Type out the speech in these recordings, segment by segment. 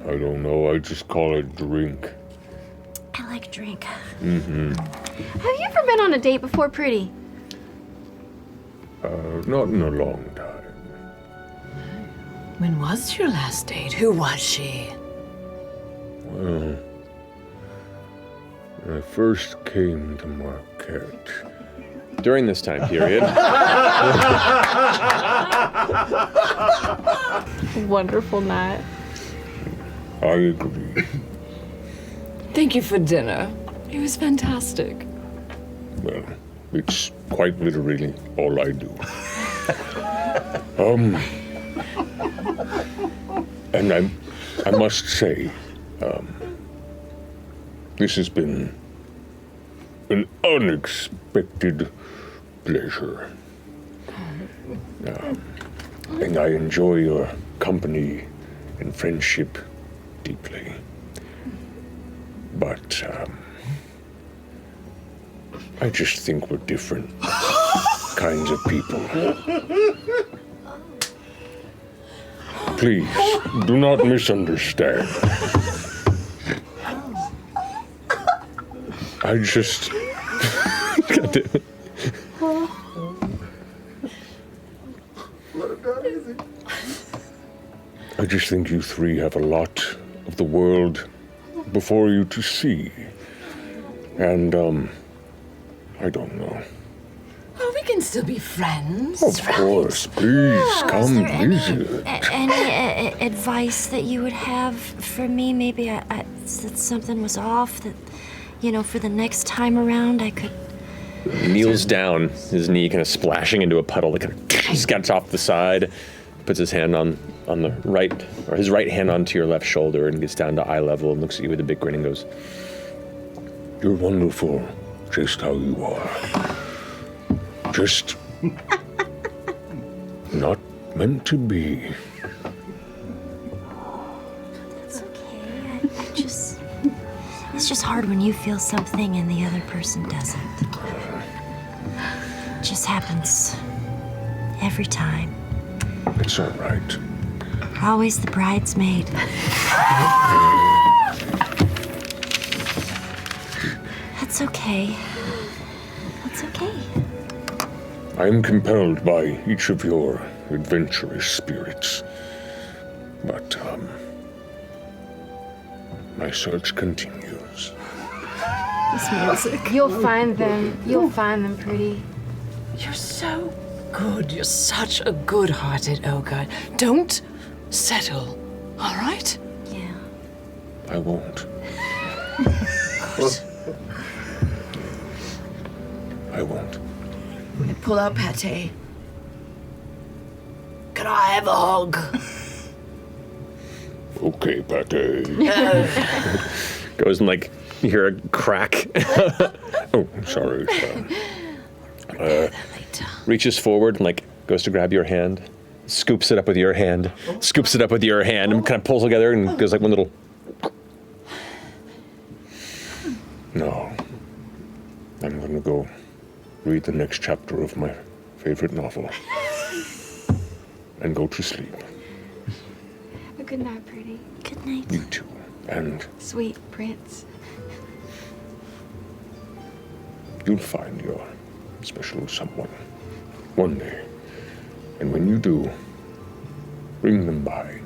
I don't know. I just call it drink. I like drink. Mm-hmm. Have you ever been on a date before, Pretty? Not in a long time. When was your last date? Who was she? Well, when I first came to Marquette. During this time period. Wonderful night. I agree. Thank you for dinner. It was fantastic. Well, it's quite literally all I do. And I must say, this has been an unexpected pleasure. And I enjoy your company and friendship deeply. But, I just think we're different kinds of people. Please, do not misunderstand. I just... God damn it. I just think you three have a lot of the world before you to see. And, I don't know. Oh, we can still be friends. Of course, please, come visit. Any advice that you would have for me? Maybe that something was off, that, for the next time around I could... He kneels down, his knee kind of splashing into a puddle that kind of gets off the side, puts his hand on the right, or his right hand onto your left shoulder and gets down to eye level and looks at you with a big grin and goes, "You're wonderful, just how you are. Just not meant to be." It's okay. It's just hard when you feel something and the other person doesn't. It just happens every time. It's all right. Always the bridesmaid. That's okay. That's okay. I am compelled by each of your adventurous spirits. But, my search continues. This music. You'll find them. You'll find them, Pretty. You're so good. You're such a good-hearted ogre. Don't settle, all right? Yeah. I won't. I won't. Pull out Pate. Can I have a hug? Okay, Pate. goes and you hear a crack. Oh, sorry. Reaches forward and goes to grab your hand, scoops it up with your hand, scoops it up with your hand, and kind of pulls together and goes one little. No. I'm gonna go read the next chapter of my favorite novel. And go to sleep. A good night, Pretty. Good night. You too. And Sweet prince. you'll find your special someone one day. And when you do, bring them by,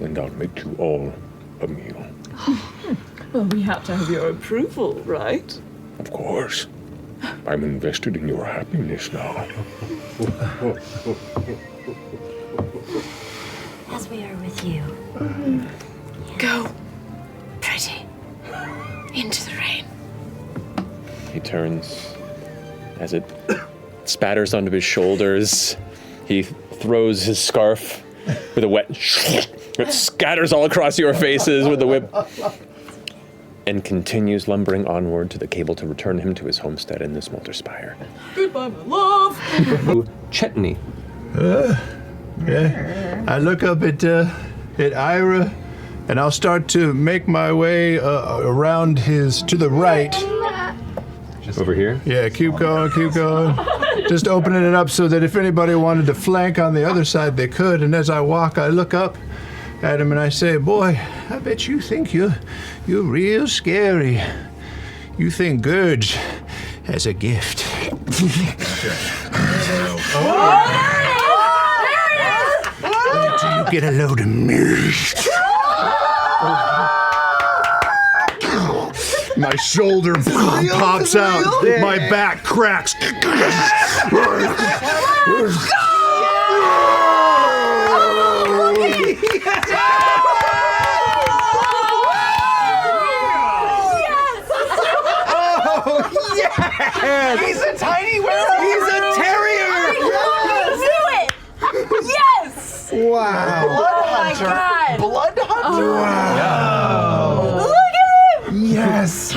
and I'll make you all a meal. Well, we have to have your approval, right? Of course. I'm invested in your happiness now. As we are with you. Go, Pretty, into the rain. He turns as it spatters onto his shoulders. He throws his scarf with a wet. It scatters all across your faces with the whip. And continues lumbering onward to the cable to return him to his homestead in the Smolder Spire. Goodbye, my love. Chetney. Yeah. I look up at Ira, and I'll start to make my way around to the right. Over here? Yeah, keep going. Just opening it up so that if anybody wanted to flank on the other side, they could. And as I walk, I look up, at him and I say, boy, I bet you think you're real scary. You think Gurge has a gift. Wait till you get a load of me. My shoulder pops out. My back cracks. Yes! He's a tiny werewolf! He's a terrier! Yes! Wow. Oh my God! Blood hunter! Wow. Look at him! Yes!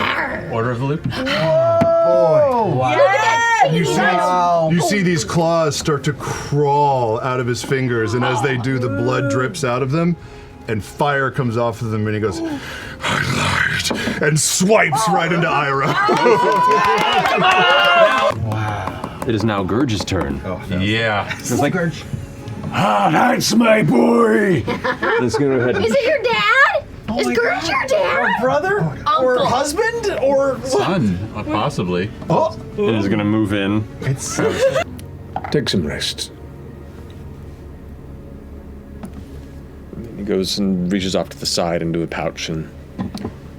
Order of the loop. Whoa! Wow. Yes! You see these claws start to crawl out of his fingers, and as they do, the blood drips out of them, and fire comes off of them, and he goes, I lied, and swipes right into Ira. Wow. It is now Gurge's turn. Oh, no. Yeah. It's like, Gurge. Ah, that's my boy. let's go ahead. Is it your dad? Is Gurge your dad? Or brother? Or husband? Or Son, possibly. Oh! It is going to move in. It's Take some rest. He goes and reaches off to the side into a pouch and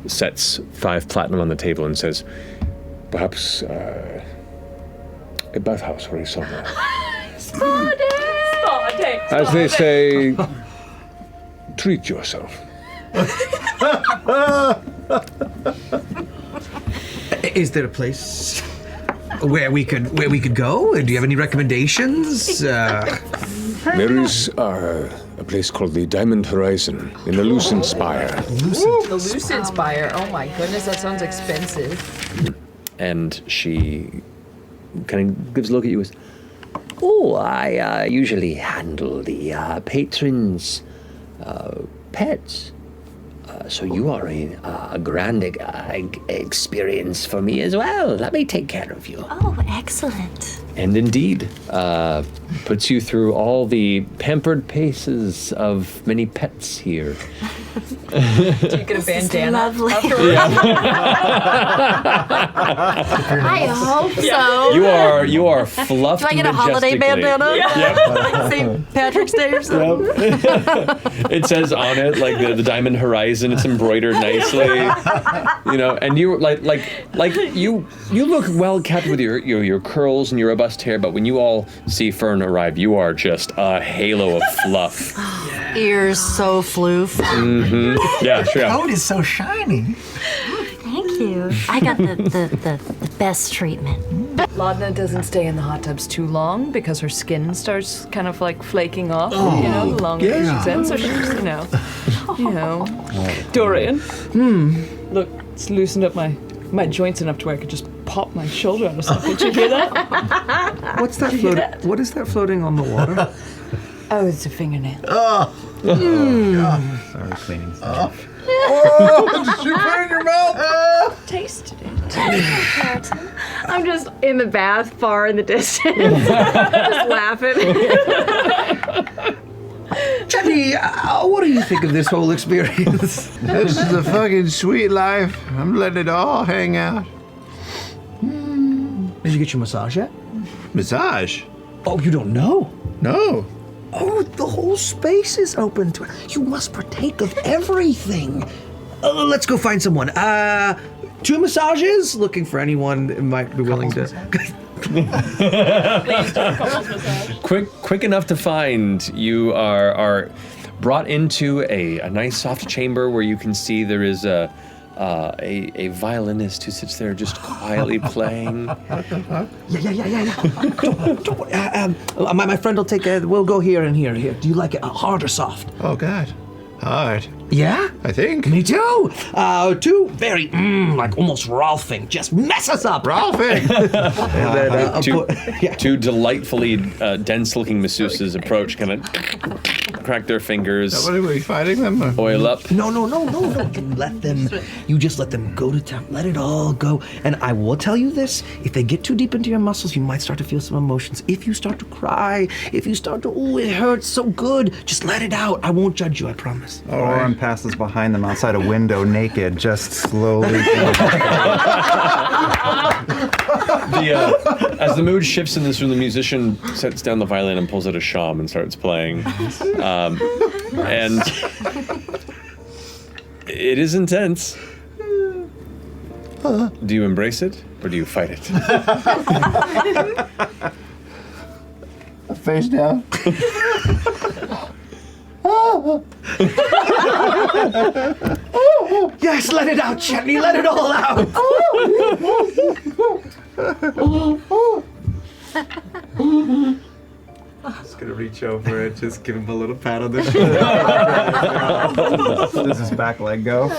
sets 5 platinum on the table and says, Perhaps a bathhouse very somewhere. As they say, treat yourself. Is there a place where we could go? Do you have any recommendations? There is a place called the Diamond Horizon in the Lucent Spire. The Lucent Spire. Oh my goodness, that sounds expensive. and she kind of gives a look at you as, Oh, I usually handle the patrons' pets. So you are a grand experience for me as well. Let me take care of you. Oh, excellent. and indeed, puts you through all the pampered paces of many pets here. Do you get a bandana? Lovely. I hope so. You are fluffed. Do I get a holiday bandana? Yep. Like St. Patrick's Day or something? It says on it like the Diamond Horizon. It's embroidered nicely, And you you look well kept with your curls and your robust hair. But when you all see Fearne arrive, you are just a halo of fluff. Ears so floof. Mm-hmm. Yeah, sure. The coat is so shiny. Thank you. I got the best treatment. Laudna doesn't stay in the hot tubs too long because her skin starts kind of like flaking off, the longer she's in. So she's, Dorian. Look, it's loosened up my joints enough to where I could just pop my shoulder out or something. Did you hear that? What's that floating? What is that floating on the water? Oh, it's a fingernail. Sorry, cleaning stuff. Did you put it in your mouth? Tasted it. I'm just in the bath, far in the distance, just laughing. Chetney, what do you think of this whole experience? This is a fucking sweet life. I'm letting it all hang out. Did you get your massage yet? Massage? Oh, you don't know? No. Oh, the whole space is open to it. You must partake of everything. Let's go find someone. 2 massages? Looking for anyone who might be willing to. Quick enough to find. You are brought into a nice soft chamber where you can see there is a violinist who sits there just quietly playing. Yeah. Don't worry. My friend will take we'll go here and here. Do you like it hard or soft? Oh, God. Hard. Yeah? I think. Me too. 2 very, like almost Rolfing. Just mess us up. Rolfing! Two delightfully dense-looking masseuses approach, kind of crack their fingers. What are we fighting them? Or? Oil up. No. You just let them go to town. Let it all go. And I will tell you this, if they get too deep into your muscles, you might start to feel some emotions. If you start to cry, if you start to, oh, it hurts so good, just let it out. I won't judge you, I promise. Orym passes behind them outside a window naked, just slowly. As the mood shifts in this room, the musician sets down the violin and pulls out a sham and starts playing. And it is intense. Do you embrace it or do you fight it? Face down. Yes, let it out, Chetney, let it all out. Just gonna reach over and just give him a little pat on the shoulder. Does his back leg go?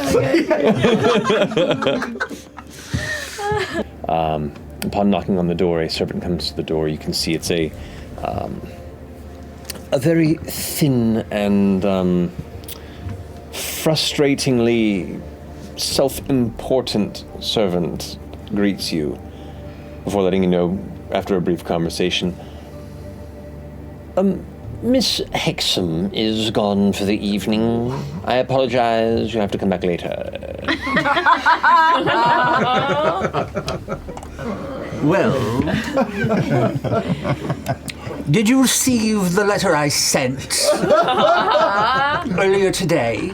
Upon knocking on the door, a servant comes to the door. You can see it's a very thin and frustratingly self-important servant greets you before letting you know, after a brief conversation, Miss Hexum is gone for the evening. I apologize, you have to come back later. Well, did you receive the letter I sent earlier today?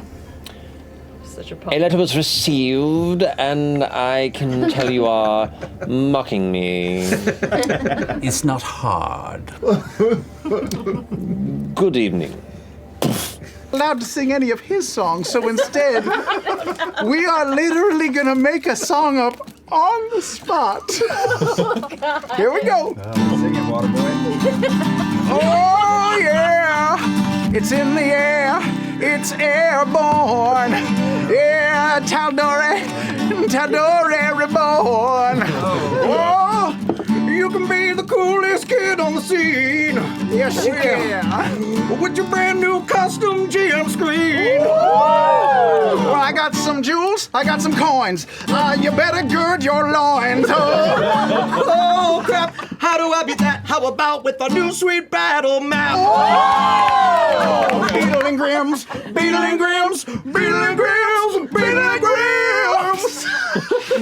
A letter was received, and I can tell you are mocking me. It's not hard. Good evening. Allowed to sing any of his songs, so instead, we are literally gonna make a song up on the spot. Here we go. Sing it, Waterboy. Oh yeah, it's in the air, it's airborne. Yeah, Taldore reborn. Oh, you can be the coolest kid on the scene. Yes, you can. With your brand new custom GM screen. Well, I got some jewels, I got some coins. You better gird your loins. Oh, crap. How do I beat that? How about with a new sweet battle map? Oh! Beetle and Grims, Beetle and Grims, Beetle and Grims, Beetle and Grims,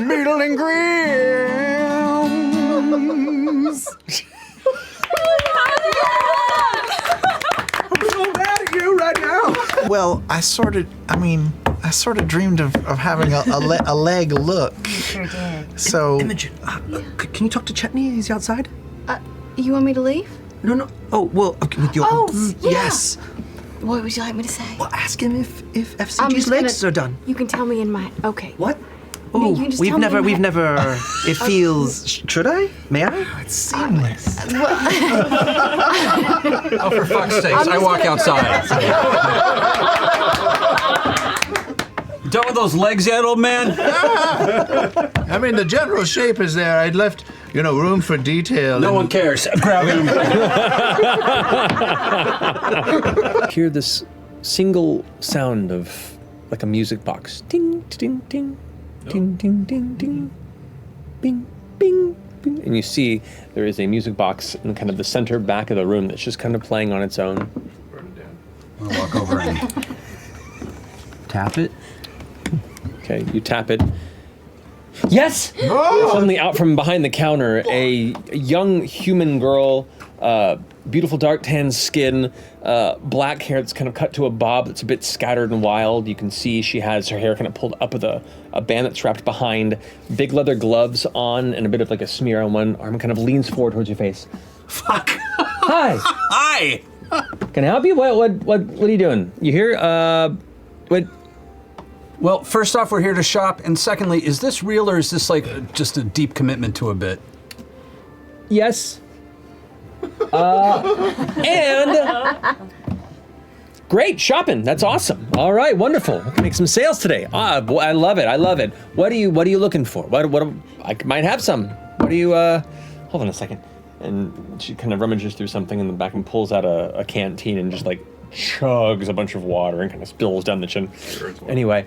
Beetle and Grims. I'm so mad at you right now. Well, I sort of dreamed of having a leg look. You sure did. So, Imogen, can you talk to Chetney? Is he outside? You want me to leave? No. Oh, well, okay, with your... Yeah. Yes. What would you like me to say? Well, ask him if FCG's legs are done. You can tell me in my... Okay. What? No, Oh, you can just we've tell me never, in we've my- never, it feels, should I? May I? it's seamless. Oh, for fuck's sakes, I walk outside. Done with those legs yet, old man? I mean, the general shape is there. I'd left, room for detail. No one cares. Grab him. Hear this single sound of like a music box. Ding, ding, ding, ding, ding, ding, ding, bing, bing, bing. And you see there is a music box in kind of the center back of the room that's just kind of playing on its own. I'm gonna walk over and tap it. Okay, you tap it. Yes! Suddenly out from behind the counter, a young human girl, beautiful dark tan skin, black hair that's kind of cut to a bob that's a bit scattered and wild. You can see she has her hair kind of pulled up with a band that's wrapped behind, big leather gloves on, and a bit of like a smear on one arm, kind of leans forward towards your face. Fuck. Hi! Hi! Can I help you? What are you doing? You here? What? Well, first off, we're here to shop, and secondly, is this real or is this like just a deep commitment to a bit? Yes. And great shopping. That's awesome. All right, wonderful. We can make some sales today. I love it. I love it. What are you looking for? What I might have some. What do you hold on a second. And she kind of rummages through something in the back and pulls out a canteen and just like chugs a bunch of water and kind of spills down the chin. Anyway,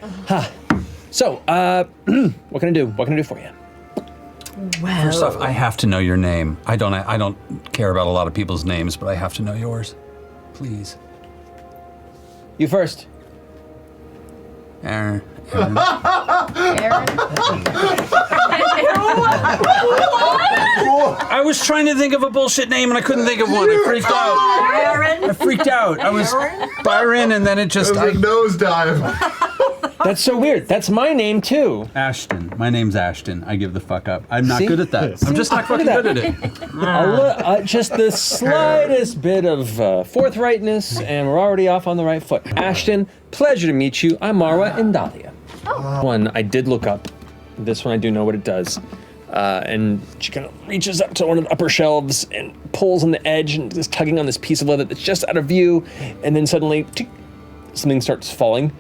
so what can I do? What can I do for you? Well, first off, I have to know your name. I don't care about a lot of people's names, but I have to know yours. Please. You first. Aaron. I was trying to think of a bullshit name and I couldn't think of one. I freaked out. I freaked out. I was Byron and then it just... It was a nosedive. That's so weird. That's my name too. Ashton. My name's Ashton. I give the fuck up. I'm not good at that. I'm just not fucking good at it. Just the slightest bit of forthrightness, and we're already off on the right foot. Ashton, pleasure to meet you. I'm Marwa and Dahlia. One I did look up. This one I do know what it does. And she kind of reaches up to one of the upper shelves and pulls on the edge and is tugging on this piece of leather that's just out of view. And then suddenly, something starts falling.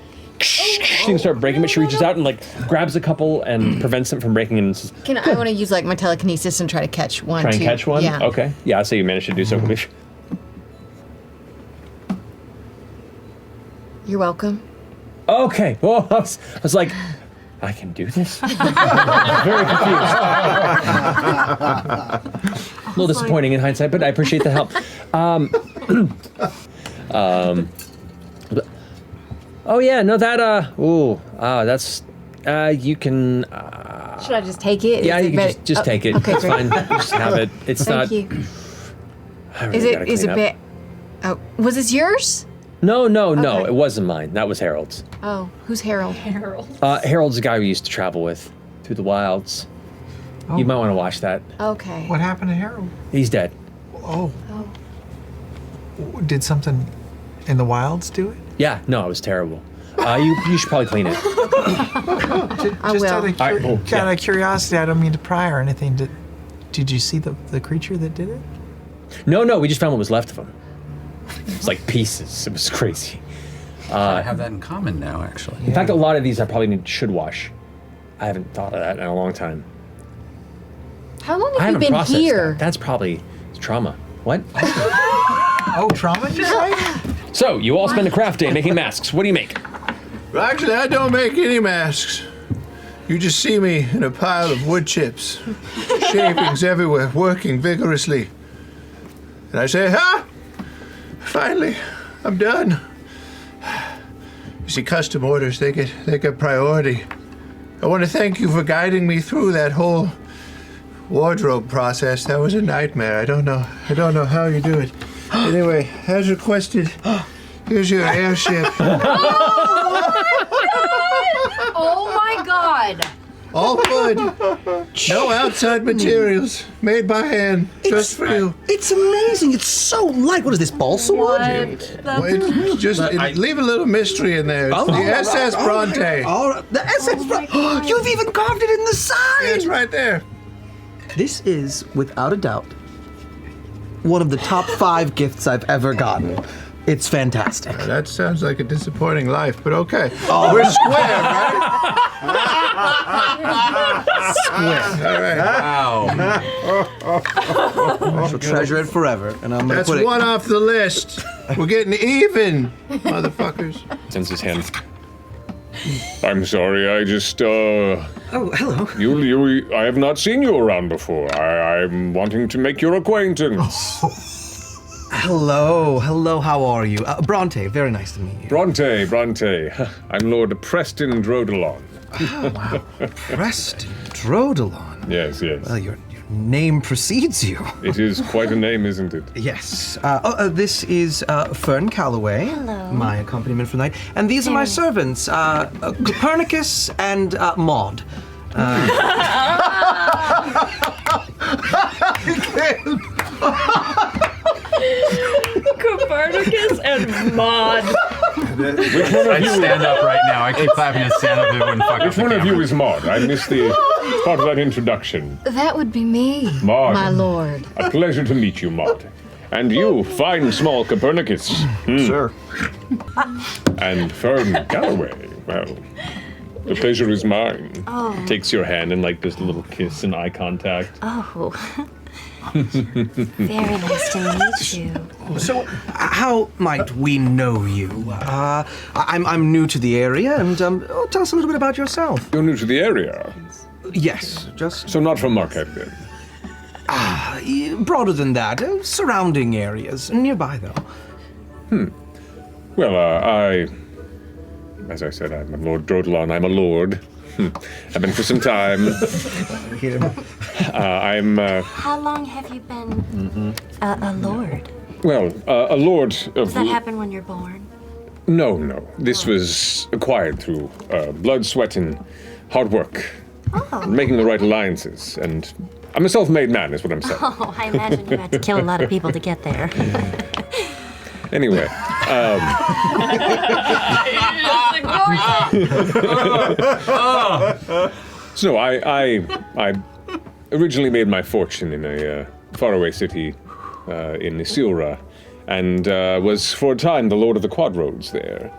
Things start breaking, but she reaches out and grabs a couple and prevents them from breaking. And says, I want to use my telekinesis and try to catch one. Try and catch one? Yeah. Okay. Yeah, I'll say you managed to do so. You're welcome. Okay. Well, I was like, I can do this? Very confused. A little disappointing in hindsight, but I appreciate the help. Oh yeah, no, that's, you can... Should I just take it? Yeah, you can just take it. Okay, it's great. fine. Just have it. It's Thank not... you. I really gotta Is clean it bad? Oh, was this yours? No, Okay. it wasn't mine. That was Harold's. Oh, who's Harold? Harold's the guy we used to travel with through the wilds. Oh. You might want to watch that. Okay. What happened to Harold? He's dead. Oh. Did something in the wilds do it? Yeah, no, it was terrible. You should probably clean it. Just out of curiosity, I don't mean to pry or anything. Did you see the creature that did it? No, we just found what was left of him. It's like pieces. It was crazy. I have that in common now, actually. In fact, a lot of these I probably should wash. I haven't thought of that in a long time. How long I have you haven't been processed here? that. That's probably trauma. What? Oh, trauma, you say? So, you all spend a craft day making masks. What do you make? Well, actually, I don't make any masks. You just see me in a pile of wood chips, shavings everywhere, working vigorously. And I say, finally, I'm done. You see, custom orders, they get priority. I want to thank you for guiding me through that whole wardrobe process. That was a nightmare. I don't know how you do it. Anyway, as requested, here's your airship. Oh my god! All wood. No outside materials. Made by hand. Just for you. It's amazing. It's so light. What is this, balsa wood? Leave a little mystery in there. It's the SS Bronte. Oh, the SS Bronte. You've even carved it in the side. It's right there. This is, without a doubt, one of the top 5 gifts I've ever gotten. It's fantastic. That sounds like a disappointing life, but okay. Oh. We're square, right? Square. All right. Wow. I shall treasure it forever, and I'm gonna That's put it... one off the list. We're getting even, motherfuckers. Sends his hand. I'm sorry, I just, Oh, hello. I have not seen you around before. I'm wanting to make your acquaintance. Hello, how are you? Bronte, very nice to meet you. Bronte. I'm Lord Preston Drodelon. Oh, wow. Preston Drodelon. Yes. Well, your name precedes you. It is quite a name, isn't it? Yes. This is Fearne Calloway. Hello. My accompaniment for the night. And these are my servants, Copernicus and Maud. Copernicus and Maud. I'd stand up right now. I keep having to stand up. It wouldn't fuck up Which the one of camera. you is Maud? I missed the part of that introduction. That would be me, Maud. my lord. A pleasure to meet you, Maud. And you, fine small Copernicus. Sir. And Fearne Calloway. Well, the pleasure is mine. Oh. Takes your hand and does a little kiss and eye contact. Oh. Very nice to meet you. So, how might we know you? I'm new to the area, and tell us a little bit about yourself. You're new to the area? Yes, just... So not from Marquette, then? Broader than that. Surrounding areas. Nearby, though. Well, as I said, I'm a Lord Drodelon. I'm a lord. I've been for some time. How long have you been a lord? Well, a lord of... Does that happen when you're born? No. This was acquired through blood, sweat, and hard work. Making the right alliances, and I'm a self-made man, is what I'm saying. Oh, I imagine you had to kill a lot of people to get there. Anyway, so I originally made my fortune in a faraway city in Isilra, and was for a time the Lord of the Quad Roads there.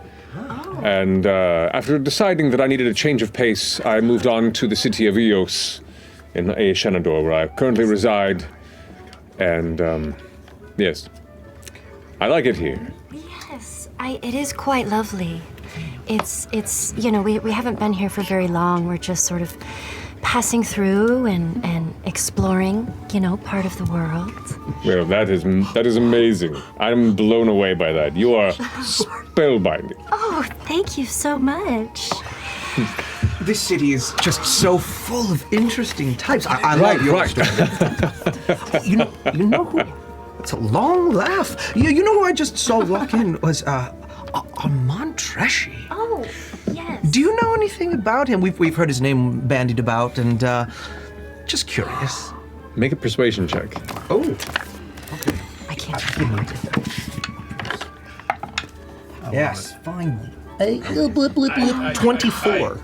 And after deciding that I needed a change of pace, I moved on to the city of Eos in Shenador, where I currently reside. And yes, I like it here. Yes, it is quite lovely. It's we haven't been here for very long. We're just sort of passing through and exploring, part of the world. Well, that is amazing. I'm blown away by that. You are spellbinding. Oh, thank you so much. This city is just so full of interesting types. I love your story. You know who? It's a long laugh. You know who I just saw walk in was Armand Treshy. Oh, yes. Do you know anything about him? We've heard his name bandied about, and just curious. Make a persuasion check. Oh, okay. I can't. Yes, fine. 24.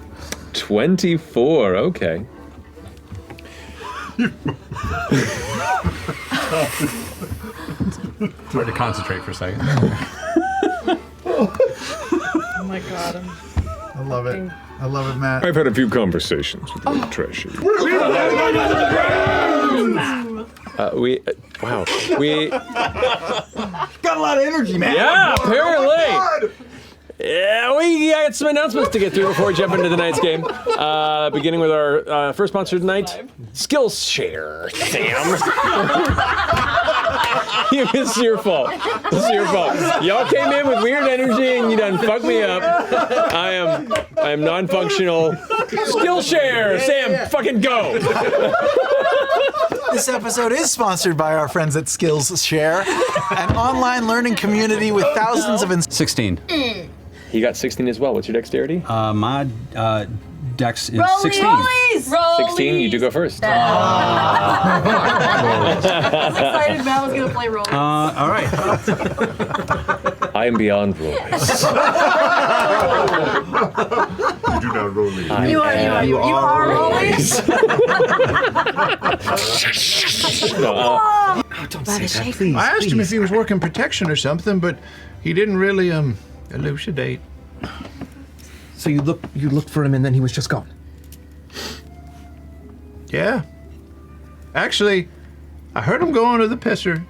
24, okay. It's hard to concentrate for a second. Oh my god. I love it. I love it, Matt. I've had a few conversations with Lord Treshy. We got a lot of energy, man. Yeah, Oh apparently. Yeah, we got some announcements to get through before we jump into tonight's game. Beginning with our first sponsor tonight, Skillzshare. Sam. It's your fault. It's your fault. Y'all came in with weird energy and you done fucked me up. I am non-functional. Skillzshare. Sam, fucking go. This episode is sponsored by our friends at Skillzshare, an online learning community with thousands of 16. He got 16 as well. What's your dexterity? My dex is 16. Rollies! 16, you do go first. I was excited Matt was going to play rollies. All right. I am beyond rollies. You do not roll me. You are rollies. Don't say that, please. I asked him if he was working protection or something, but he didn't really elucidate. So you looked for him and then he was just gone? Yeah. Actually, I heard him going to the pisser.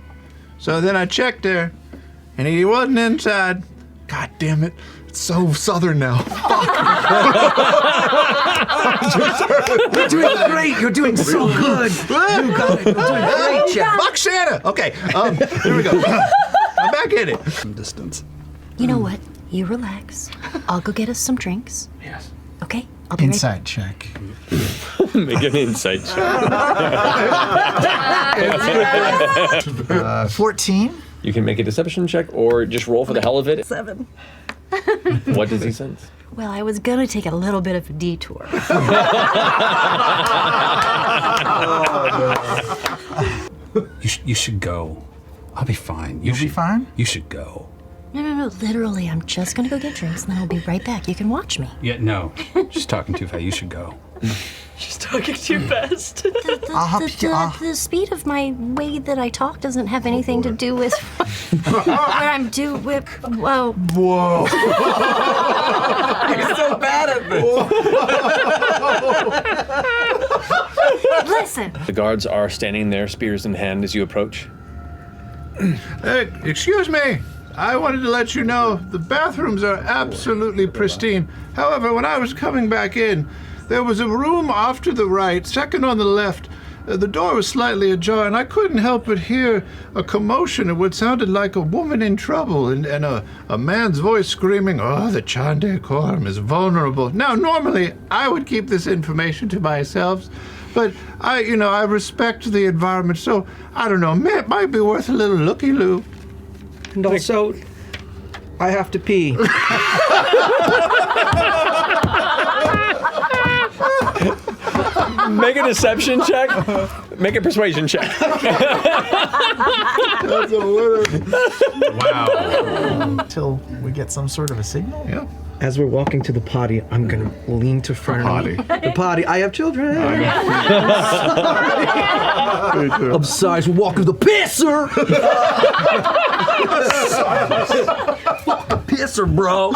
So then I checked there, and he wasn't inside. God damn it. It's so southern now. You're doing great. You're doing so good. You got it. You're doing great, Chet. Fuck Santa! Okay, here we go. I'm back in it. Distance. You know what? You relax. I'll go get us some drinks. Yes. Okay? I'll be Insight check. Make an insight check. 14. You can make a deception check or just roll for the hell of it. 7. What does he sense? Well, I was gonna take a little bit of a detour. You should go. I'll be fine. You'll be fine? You should go. No. Literally, I'm just gonna go get drinks and then I'll be right back. You can watch me. Yeah, no. She's talking too fast. You should go. She's talking too fast. The speed of my way that I talk doesn't have anything to do with what I'm doing with. Whoa. Whoa. You're so bad at this. Listen. The guards are standing there, spears in hand, as you approach. Excuse me. I wanted to let you know the bathrooms are absolutely pristine. However, when I was coming back in, there was a room off to the right, second on the left. The door was slightly ajar, and I couldn't help but hear a commotion of what sounded like a woman in trouble, and a man's voice screaming, "Oh, the Chande Quorum is vulnerable." Now, normally, I would keep this information to myself, but I respect the environment, so I don't know, it might be worth a little looky-loo. And also, I have to pee. Make a deception check. Make a persuasion check. That's a winner. Wow. Until we get some sort of a signal? Yeah. As we're walking to the potty, I'm gonna lean to front of me. The potty. I have children. I'm sorry. As we're walking to the pisser. Fuck the pisser, bro.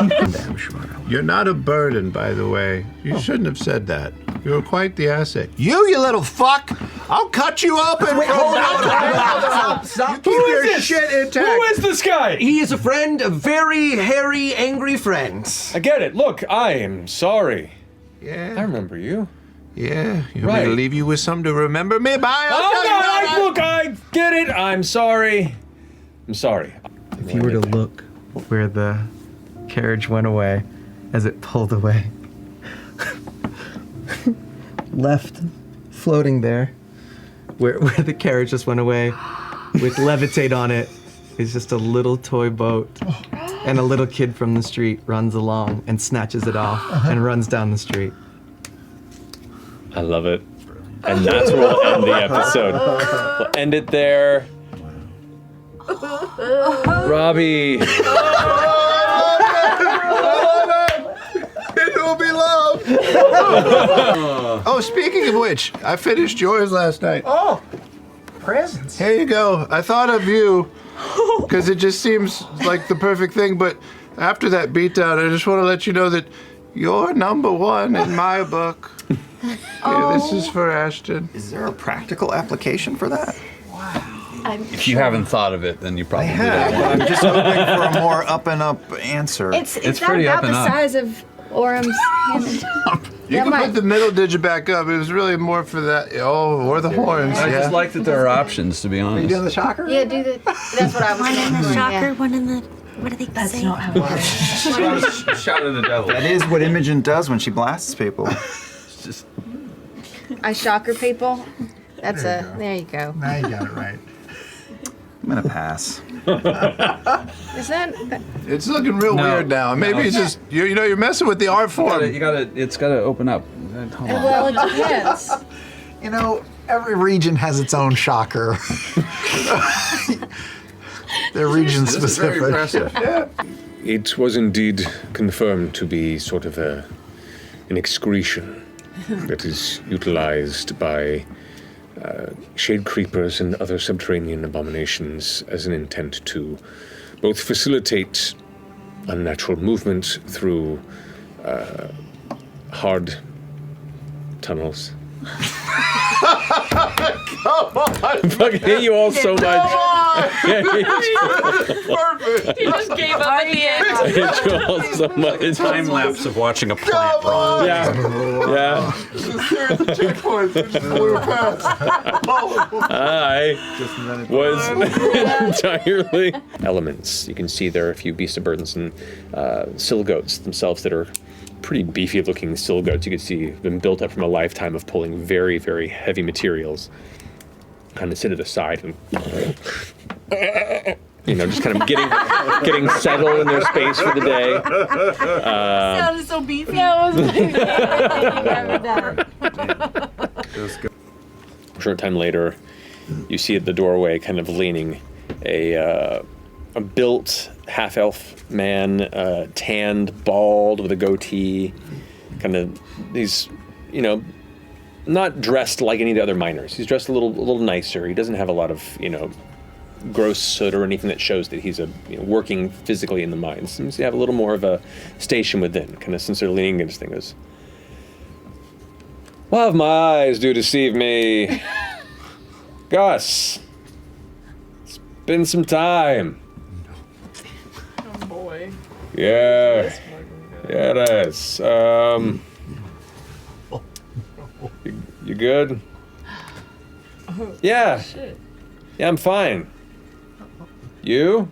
Damn sure. You're not a burden, by the way. You shouldn't have said that. You're quite the asset. You little fuck! I'll cut you open. Wait, hold on. Stop. Keep your shit intact. Who is this guy? He is a friend, a very hairy, angry friend. I get it. Look, I am sorry. Yeah. I remember you. Yeah. You Right. want me to leave you with something to remember me by? Look, I get it. I'm sorry. I'm sorry. If you were to look where the carriage went away as it pulled away, left floating there, where the carriage just went away, with levitate on it, is just a little toy boat, and a little kid from the street runs along and snatches it off and runs down the street. I love it. And that's where we'll end the episode. We'll end it there. Robbie. It will be love. Oh, speaking of which, I finished yours last night. Oh, presents. Here you go. I thought of you because it just seems like the perfect thing, but after that beatdown, I just want to let you know that you're number one in my book. Yeah, this is for Ashton. Is there a practical application for that? If you haven't thought of it, then you probably have. don't. I'm just hoping for a more up and up answer. It's pretty about up and the up. size of Orym's hand. You can put the middle digit back up. It was really more for that. Oh, or the horns. I Yeah. just like that there are options, to be honest. Are you doing the shocker? Yeah, do the. That's what I was One in the doing, shocker, yeah. one in the. What do they That's say? not how it works. Shout at the devil. That is what Imogen does when she blasts people. I shocker people. That's there you go. Now you got it right. I'm gonna pass. Is that? It's looking real No. weird now. Maybe it's just you're messing with the art form. It's gotta open up. Hold on. Well, it depends. You know, every region has its own shocker. They're region specific. Very impressive. Yeah. It was indeed confirmed to be sort of an excretion that is utilized by shade creepers and other subterranean abominations as an intent to both facilitate unnatural movement through hard tunnels. Come on. I fucking hate you all so much. Perfect. He just gave up at the end. I hate you all so much. Time lapse of watching a plant run. Yeah. Yeah. Here's the checkpoint. We just blew past. I was entirely elements. You can see there are a few beasts of burdens and sill goats themselves that are pretty beefy looking sill goats. You can see them built up from a lifetime of pulling very, very heavy materials. Kind of sit at the side and just kind of getting settled in their space for the day. Sounded so beefy. That was my favorite thing you've ever done. A short time later, you see at the doorway, kind of leaning, a built half-elf man, tanned, bald, with a goatee. Kind of, he's, not dressed like any of the other miners. He's dressed a little nicer. He doesn't have a lot of, gross soot or anything that shows that he's working physically in the mines. Seems to have a little more of a station within. Kind of since they're leaning against things. What have my eyes do deceive me? Gus, it's been some time. Oh boy. Yeah. Yeah, it is. You good? Yeah. Shit. Yeah, I'm fine. You?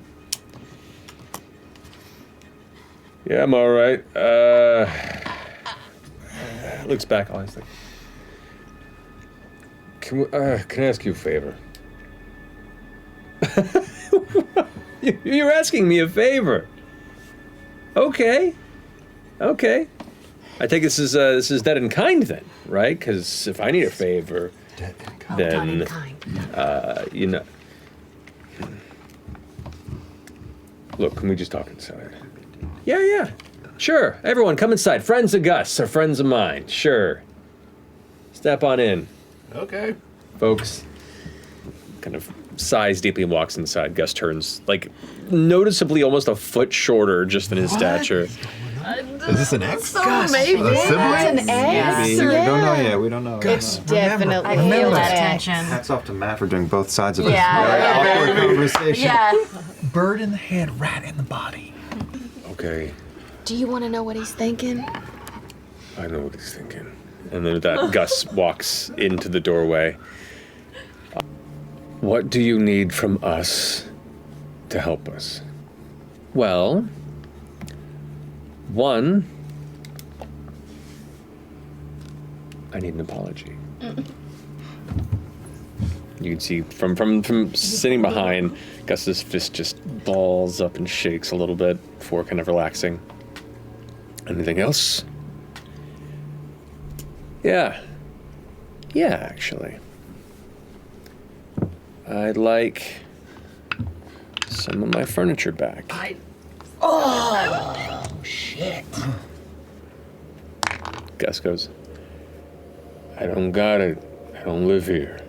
Yeah, I'm all right. Looks back, honestly. Can I ask you a favor? You're asking me a favor. Okay. Okay. I take this is dead in kind then, right? Because if I need a favor, then you know. Look, can we just talk inside? Yeah. Sure. Everyone, come inside. Friends of Gus are friends of mine. Sure. Step on in. Okay. Folks. Kind of sighs deeply and walks inside. Gus turns, like, noticeably almost a foot shorter just in his stature. Is this an ex? So maybe. A sibling? It's an ex. We don't know yet. We don't know. Gus, definitely feel that tension. Hats off to Matt for doing both sides of Yeah. this really awkward conversation. Yeah. Bird in the head, rat in the body. Okay. Do you want to know what he's thinking? I know what he's thinking. And then with that, Gus walks into the doorway. What do you need from us to help us? Well, one, I need an apology. You can see from sitting behind, Gus's fist just balls up and shakes a little bit before kind of relaxing. Anything else? Yeah, actually. I'd like some of my furniture back. Oh, shit. Gus goes, I don't got it. I don't live here.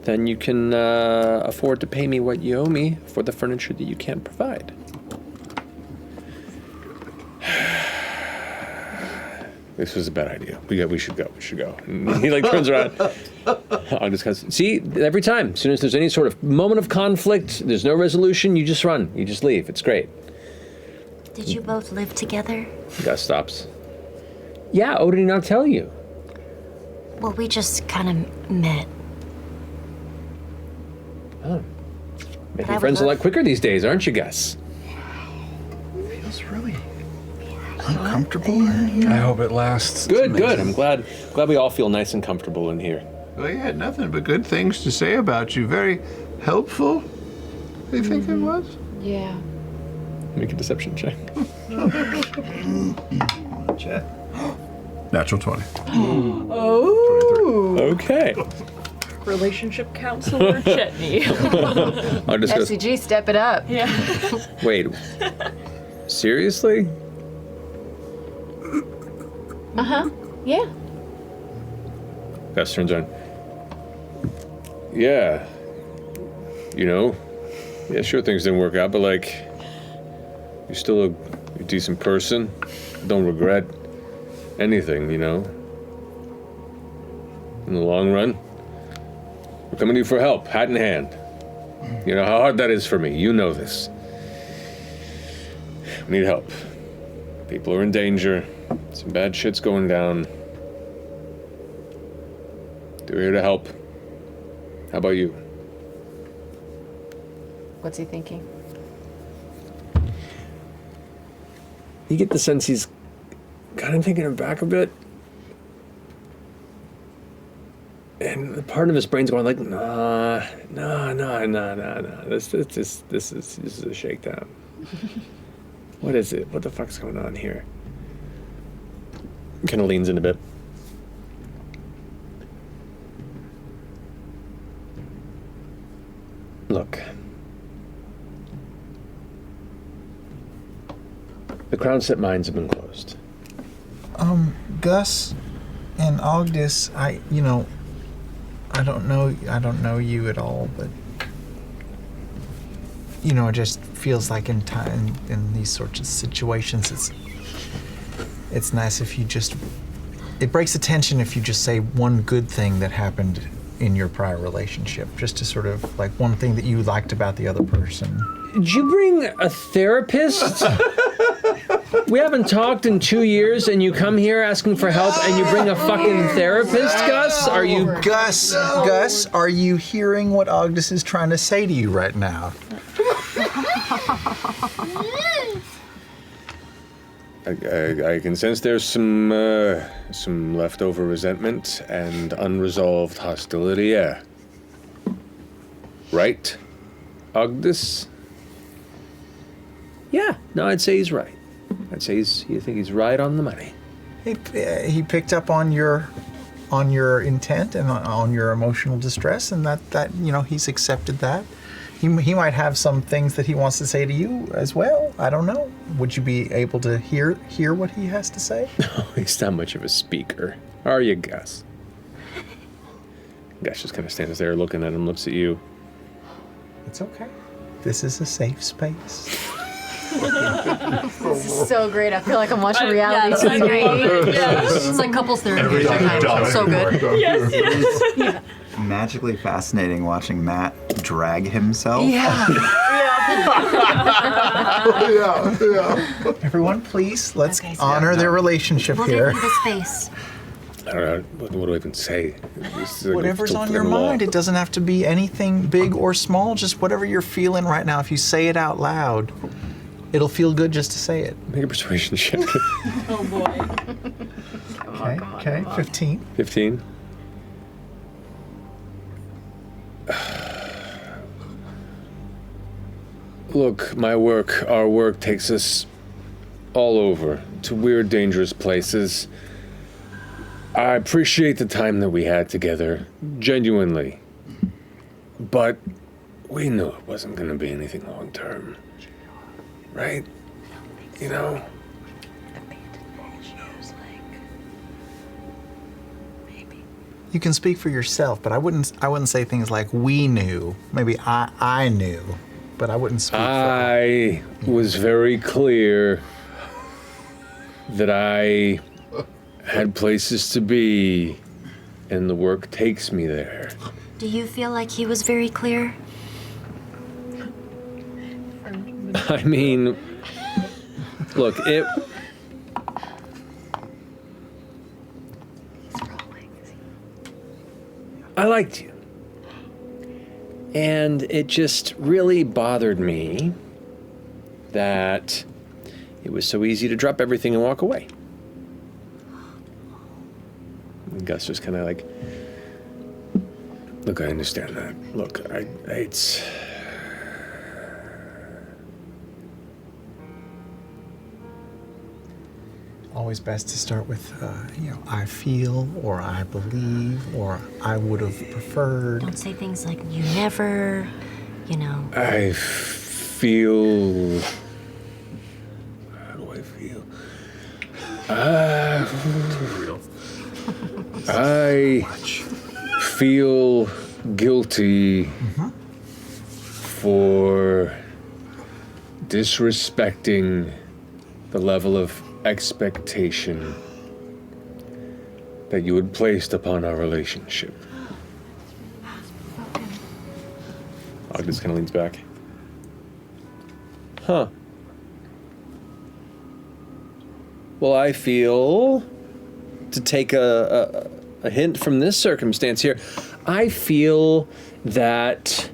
Then you can afford to pay me what you owe me for the furniture that you can't provide. This was a bad idea. We should go. And he like turns around. August goes, see, every time, as soon as there's any sort of moment of conflict, there's no resolution, you just run. You just leave. It's great. Did you both live together? Gus stops. Yeah, oh, did he not tell you? Well, we just kind of met. Oh. But I Making would friends a love- lot quicker these days, aren't you, Gus? Feels really uncomfortable. I hope it lasts. Good. I'm glad we all feel nice and comfortable in here. Well, he had nothing but good things to say about you. Very helpful, I think it was. Yeah. Make a deception check. Chet. Natural 20. Oh. Okay. Relationship counselor Chetney. I'll just go, SCG, step it up. Yeah. wait. Seriously? Yeah. Gus turns around. Yeah. Yeah, sure things didn't work out, but like, you're still a decent person. Don't regret anything, In the long run, we're coming to you for help, hat in hand. You know how hard that is for me. You know this. We need help. People are in danger. Some bad shit's going down. We're here to help. How about you? What's he thinking? You get the sense he's kind of taking it back a bit. And the part of his brain's going like, nah. This is a shakedown. What is it? What the fuck's going on here? Kind of leans in a bit. Look. The Crown Set mines have been closed. Gus and Ogdis, I don't know you at all, but it just feels like in these sorts of situations, it's nice if you just, it breaks the tension if you just say one good thing that happened in your prior relationship, just to sort of like one thing that you liked about the other person. Did you bring a therapist? We haven't talked in 2 years, and you come here asking for help, and you bring a fucking therapist, Gus? Are you... Gus, are you hearing what Ogdis is trying to say to you right now? I can sense there's some leftover resentment and unresolved hostility. Yeah. Right, Ogdis? Yeah, no, I'd say he's right. I'd say you think he's right on the money. He picked up on your intent and on your emotional distress, and that he's accepted that. He might have some things that he wants to say to you as well. I don't know. Would you be able to hear what he has to say? No, he's not much of a speaker. Are you, Gus? Gus just kind of stands there looking at him, looks at you. It's okay. This is a safe space. This is so great. I feel like I'm watching reality Yeah, TV. It's like couples therapy. So good. Yes. Yeah. Magically fascinating watching Matt drag himself. Yeah. Yeah. Everyone, please, let's honor their relationship We'll here. give you the space. I don't know. What do I even say? Whatever's on your mind. It doesn't have to be anything big or small. Just whatever you're feeling right now. If you say it out loud, it'll feel good just to say it. Make a persuasion check. Oh boy. Okay, 15. 15. Look, our work takes us all over to weird, dangerous places. I appreciate the time that we had together, genuinely. But we knew it wasn't going to be anything long term. Right? You know? You can speak for yourself, but I wouldn't say things like we knew. Maybe I knew, but I wouldn't speak for I was very clear that I had places to be, and the work takes me there. Do you feel like he was very clear? I mean, look, I liked you. And it just really bothered me that it was so easy to drop everything and walk away. And Gus just kind of like, Look, I understand that. Look, it's... Always best to start with, I feel, or I believe, or I would have preferred. Don't say things like you never, I feel... How do I feel? I feel guilty for disrespecting the level of expectation that you had placed upon our relationship. Ogden kind of leans back. Huh. Well, I feel, to take a hint from this circumstance here, I feel that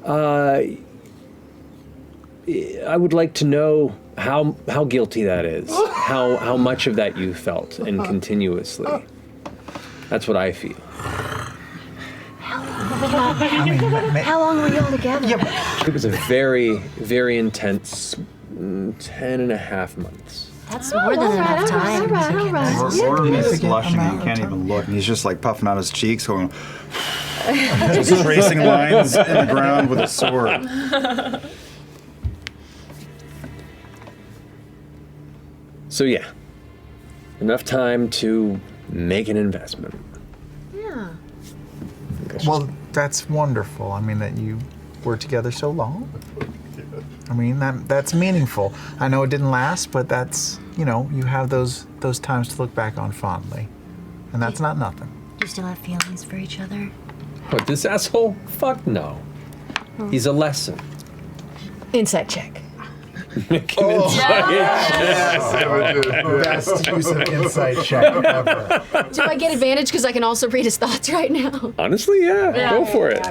I would like to know how guilty that is, how much of that you felt, and continuously. That's what I feel. How long were you all together? It was a very, very intense 10.5 months. That's more than enough time. Orym is blushing and you can't even look. And he's just like puffing out his cheeks, going, just tracing lines in the ground with a sword. So yeah, enough time to make an investment. Yeah. Well, that's wonderful. I mean, that you were together so long. I mean, that's meaningful. I know it didn't last, but that's, you have those times to look back on fondly. And that's not nothing. You still have feelings for each other? What, this asshole? Fuck no. He's a lesson. Insight check. Make an insight check. Best use of insight check ever. Do I get advantage because I can also read his thoughts right now? Honestly, yeah. Go for it.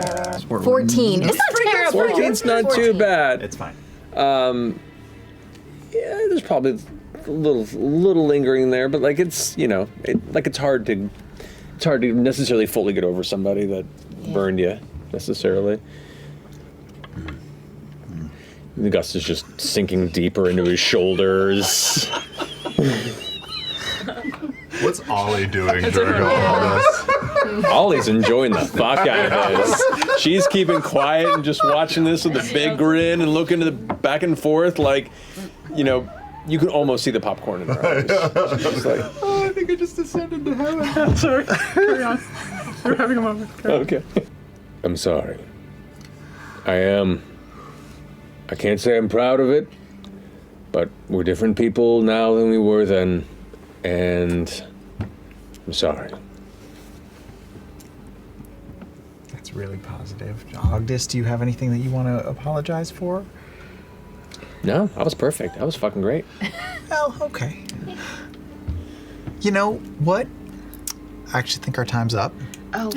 14. It's not terrible. 14's not too bad. It's fine. Yeah, there's probably a little lingering there, but like it's it's hard to necessarily fully get over somebody that burned you necessarily. The Gus is just sinking deeper into his shoulders. What's Ollie doing during all this? Ollie's enjoying the fuck out of this. She's keeping quiet and just watching this with a big grin and looking to the back and forth like, you can almost see the popcorn in her eyes. She's like, I think I just descended to heaven. Sorry. Carry on. We're having a moment. Okay. I'm sorry. I can't say I'm proud of it, but we're different people now than we were then, and I'm sorry. That's really positive. Ogdis, do you have anything that you want to apologize for? No, I was perfect. I was fucking great. Oh, okay. You know what? I actually think our time's up. Oh.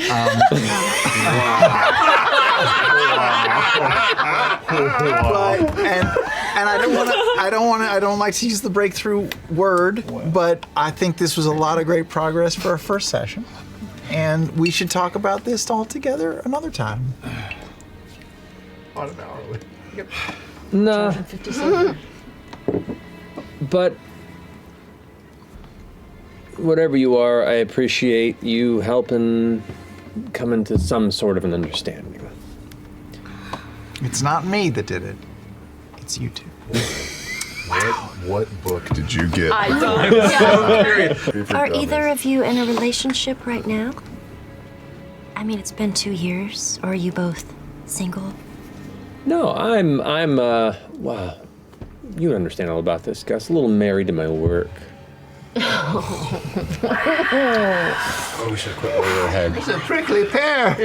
And I don't like to use the breakthrough word, but I think this was a lot of great progress for our first session. And we should talk about this all together another time. On an hourly. Yep. No. But whatever you are, I appreciate you helping come into some sort of an understanding. It's not me that did it. It's you two. What book did you get? I don't know. Are either of you in a relationship right now? I mean, it's been 2 years. Or are you both single? No, I'm wow. You would understand all about this, Gus. A little married to my work. Oh, we should have quit over your head. It's a prickly pear.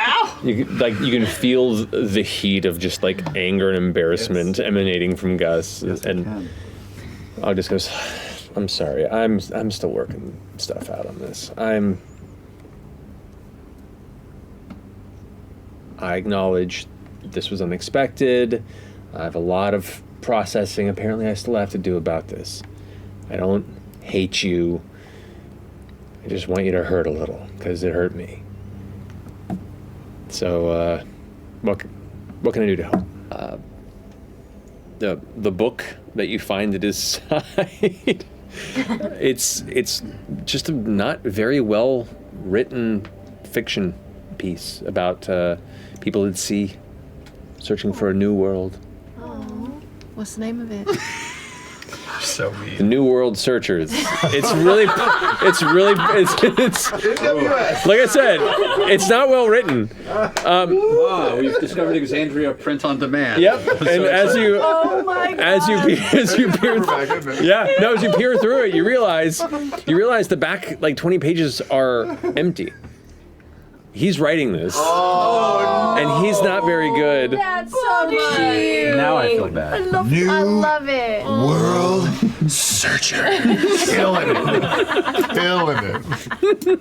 Ow! You can feel the heat of just like anger and embarrassment emanating from Gus, and I'll just goes, "I'm sorry. I'm still working stuff out on this. I acknowledge this was unexpected. I have a lot of processing apparently I still have to do about this. I don't hate you. I just want you to hurt a little because it hurt me. So, what can I do to help? The book that you find at his side, it's just a not very well written fiction piece about people at sea searching for a new world. Oh, what's the name of it? So mean. The New World Searchers. It's like I said, it's not well written. We've discovered Exandria print on demand. Yep, and as you peer through it, you realize the back like 20 pages are empty. He's writing this, and he's not very good. That's so cute. Now I feel bad. I love it. World Searcher. Killing it.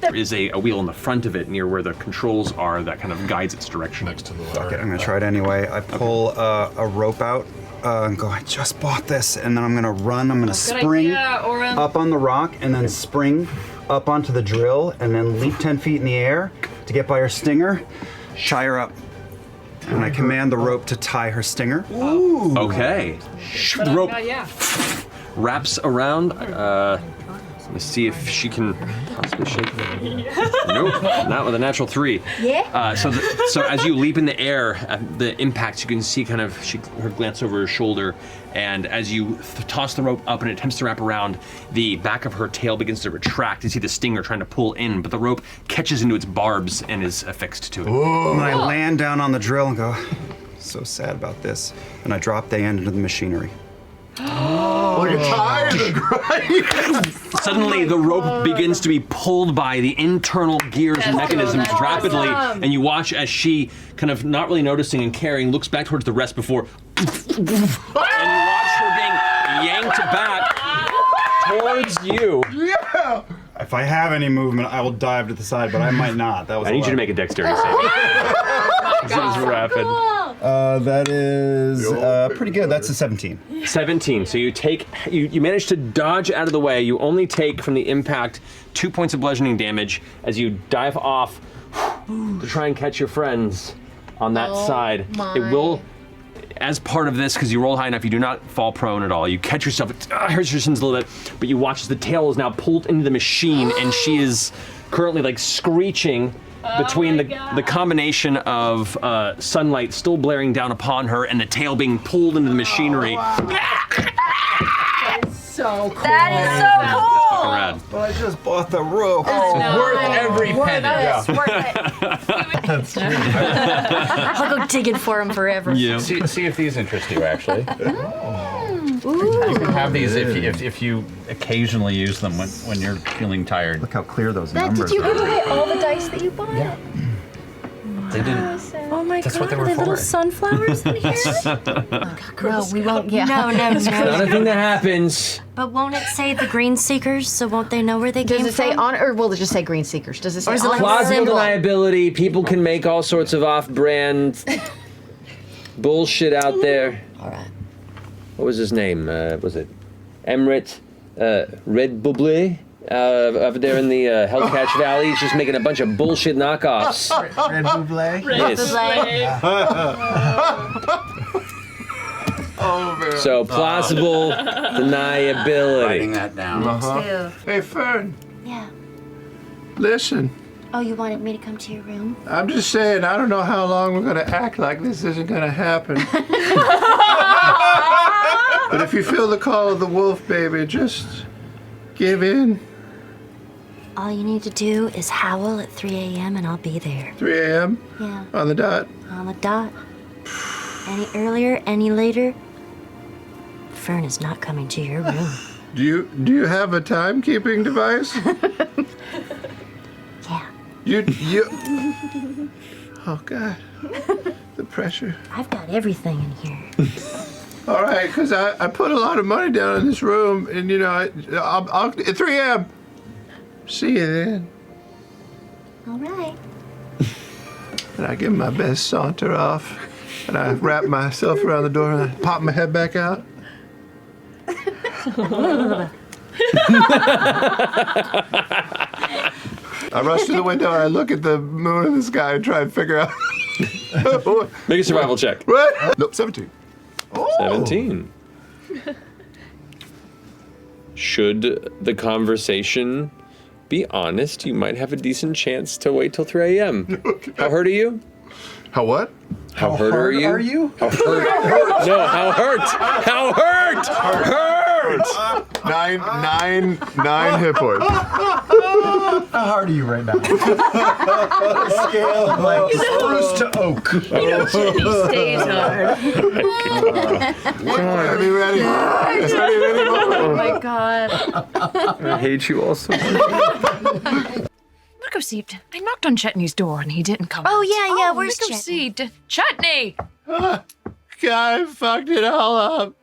There is a wheel in the front of it near where the controls are that kind of guides its direction. Next to the Okay, I'm gonna try it anyway. I pull a rope out and go, I just bought this, and then I'm gonna run, I'm gonna spring up on the rock, and then spring up onto the drill, and then leap 10 feet in the air to get by her stinger, tie her up. And I command the rope to tie her stinger. Ooh. Okay. The rope wraps around. Let me see if she can possibly shake it. Nope, not with a natural 3. Yeah. So as you leap in the air, the impact, you can see kind of her glance over her shoulder, and as you toss the rope up and it attempts to wrap around, the back of her tail begins to retract. You see the stinger trying to pull in, but the rope catches into its barbs and is affixed to it. And I land down on the drill and go, so sad about this. And I drop Diane into the machinery. Like a tie in the grind. Suddenly, the rope begins to be pulled by the internal gears and mechanisms rapidly, and you watch as she, kind of not really noticing and caring, looks back towards the rest before, and you watch her being yanked back towards you. Yeah. If I have any movement, I will dive to the side, but I might not. That was. I need you to make a dexterity save. This is rapid. That is pretty good. That's a 17. 17. So you manage to dodge out of the way. You only take from the impact 2 points of bludgeoning damage as you dive off to try and catch your friends on that side. My. It will, as part of this, because you roll high enough, you do not fall prone at all. You catch yourself, it hurts your shins a little bit, but you watch as the tail is now pulled into the machine, and she is currently like screeching between the combination of sunlight still blaring down upon her and the tail being pulled into the machinery. So cool. That is so cool. Fucking rad. But I just bought the rope. Worth every penny. That is worth it. That's true. I'll go digging for him forever. Yeah. See if these interest you, actually. You can have these if you occasionally use them when you're feeling tired. Look how clear those Did numbers you give are. away all the dice that you bought? Yeah. They didn't. Oh my That's god, what they were are there for. little sunflowers in here? No, we won't. Yeah. No. Not a thing that happens. But won't it say the Green Seekers? So won't they know where they came Does it say from? on, or will it just say Green Seekers? Does it say Or is it on? like a Plausible symbol? deniability. People can make all sorts of off-brand bullshit out there. All right. What was his name? Was it Emerette Redbubble? Over there in the Hellcatch Valley, he's just making a bunch of bullshit knockoffs. Red Buble. Yes. Oh man. So plausible deniability. Writing that down. Hey Fearne, Yeah. listen. Oh, you wanted me to come to your room? I'm just saying, I don't know how long we're gonna act like this isn't gonna happen. But if you feel the call of the wolf, baby, just give in. All you need to do is howl at 3 a.m. and I'll be there. 3 a.m. Yeah, on the dot. on the dot. Any earlier, any later, Fearne is not coming to your room. Do you have a timekeeping device? Yeah. You. Oh God, the pressure. I've got everything in here. All right, because I put a lot of money down in this room, and you know, I'll at 3 a.m. See you then. All right. And I give my best saunter off, and I wrap myself around the door, and I pop my head back out. I rush to the window, and I look at the moon in the sky and try and figure out. Make a survival check. What? Nope, 17. 17. Should the conversation be honest, you might have a decent chance to wait till 3 a.m. How hurt are you? How what? How hurt are you? Are you? How hurt? No, how hurt? How hurt? Hurt! 9 hit points. How hard are you right now? Scale of like spruce to oak. Stays hard. Ready, ready. Oh my god. I hate you all so much. Look, see. I knocked on Chetney's door and he didn't come. Oh, yeah, where's look, see. Chetney! God, I fucked it all up.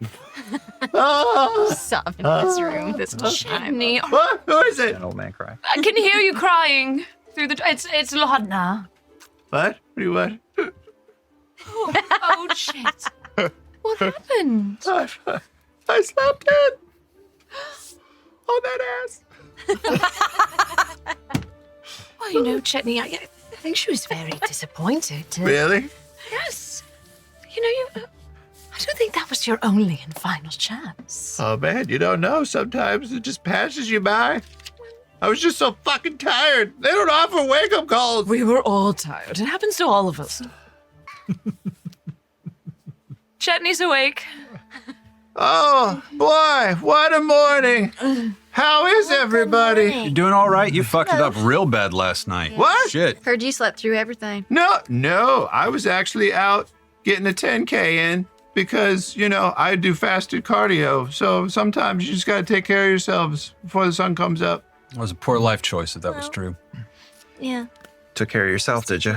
Stop in this room this time. Chetney. What? Who is it? An old man cry. I can hear you crying through the. It's Laudna. What? What do you want? Oh shit! What happened? I slept in. On that ass. Well, you know, Chetney, I think she was very disappointed. Really? Yes. You know, I don't think that was your only and final chance. Oh man, you don't know. Sometimes it just passes you by. I was just so fucking tired. They don't offer wake-up calls. We were all tired. It happens to all of us. Chetney's awake. Oh boy, what a morning. How is everybody? You doing all right? You fucked it up real bad last night. What? Shit. Heard you slept through everything. No, I was actually out getting a 10K in because, I do fasted cardio. So sometimes you just got to take care of yourselves before the sun comes up. It was a poor life choice if that was true. Yeah. Took care of yourself, did you?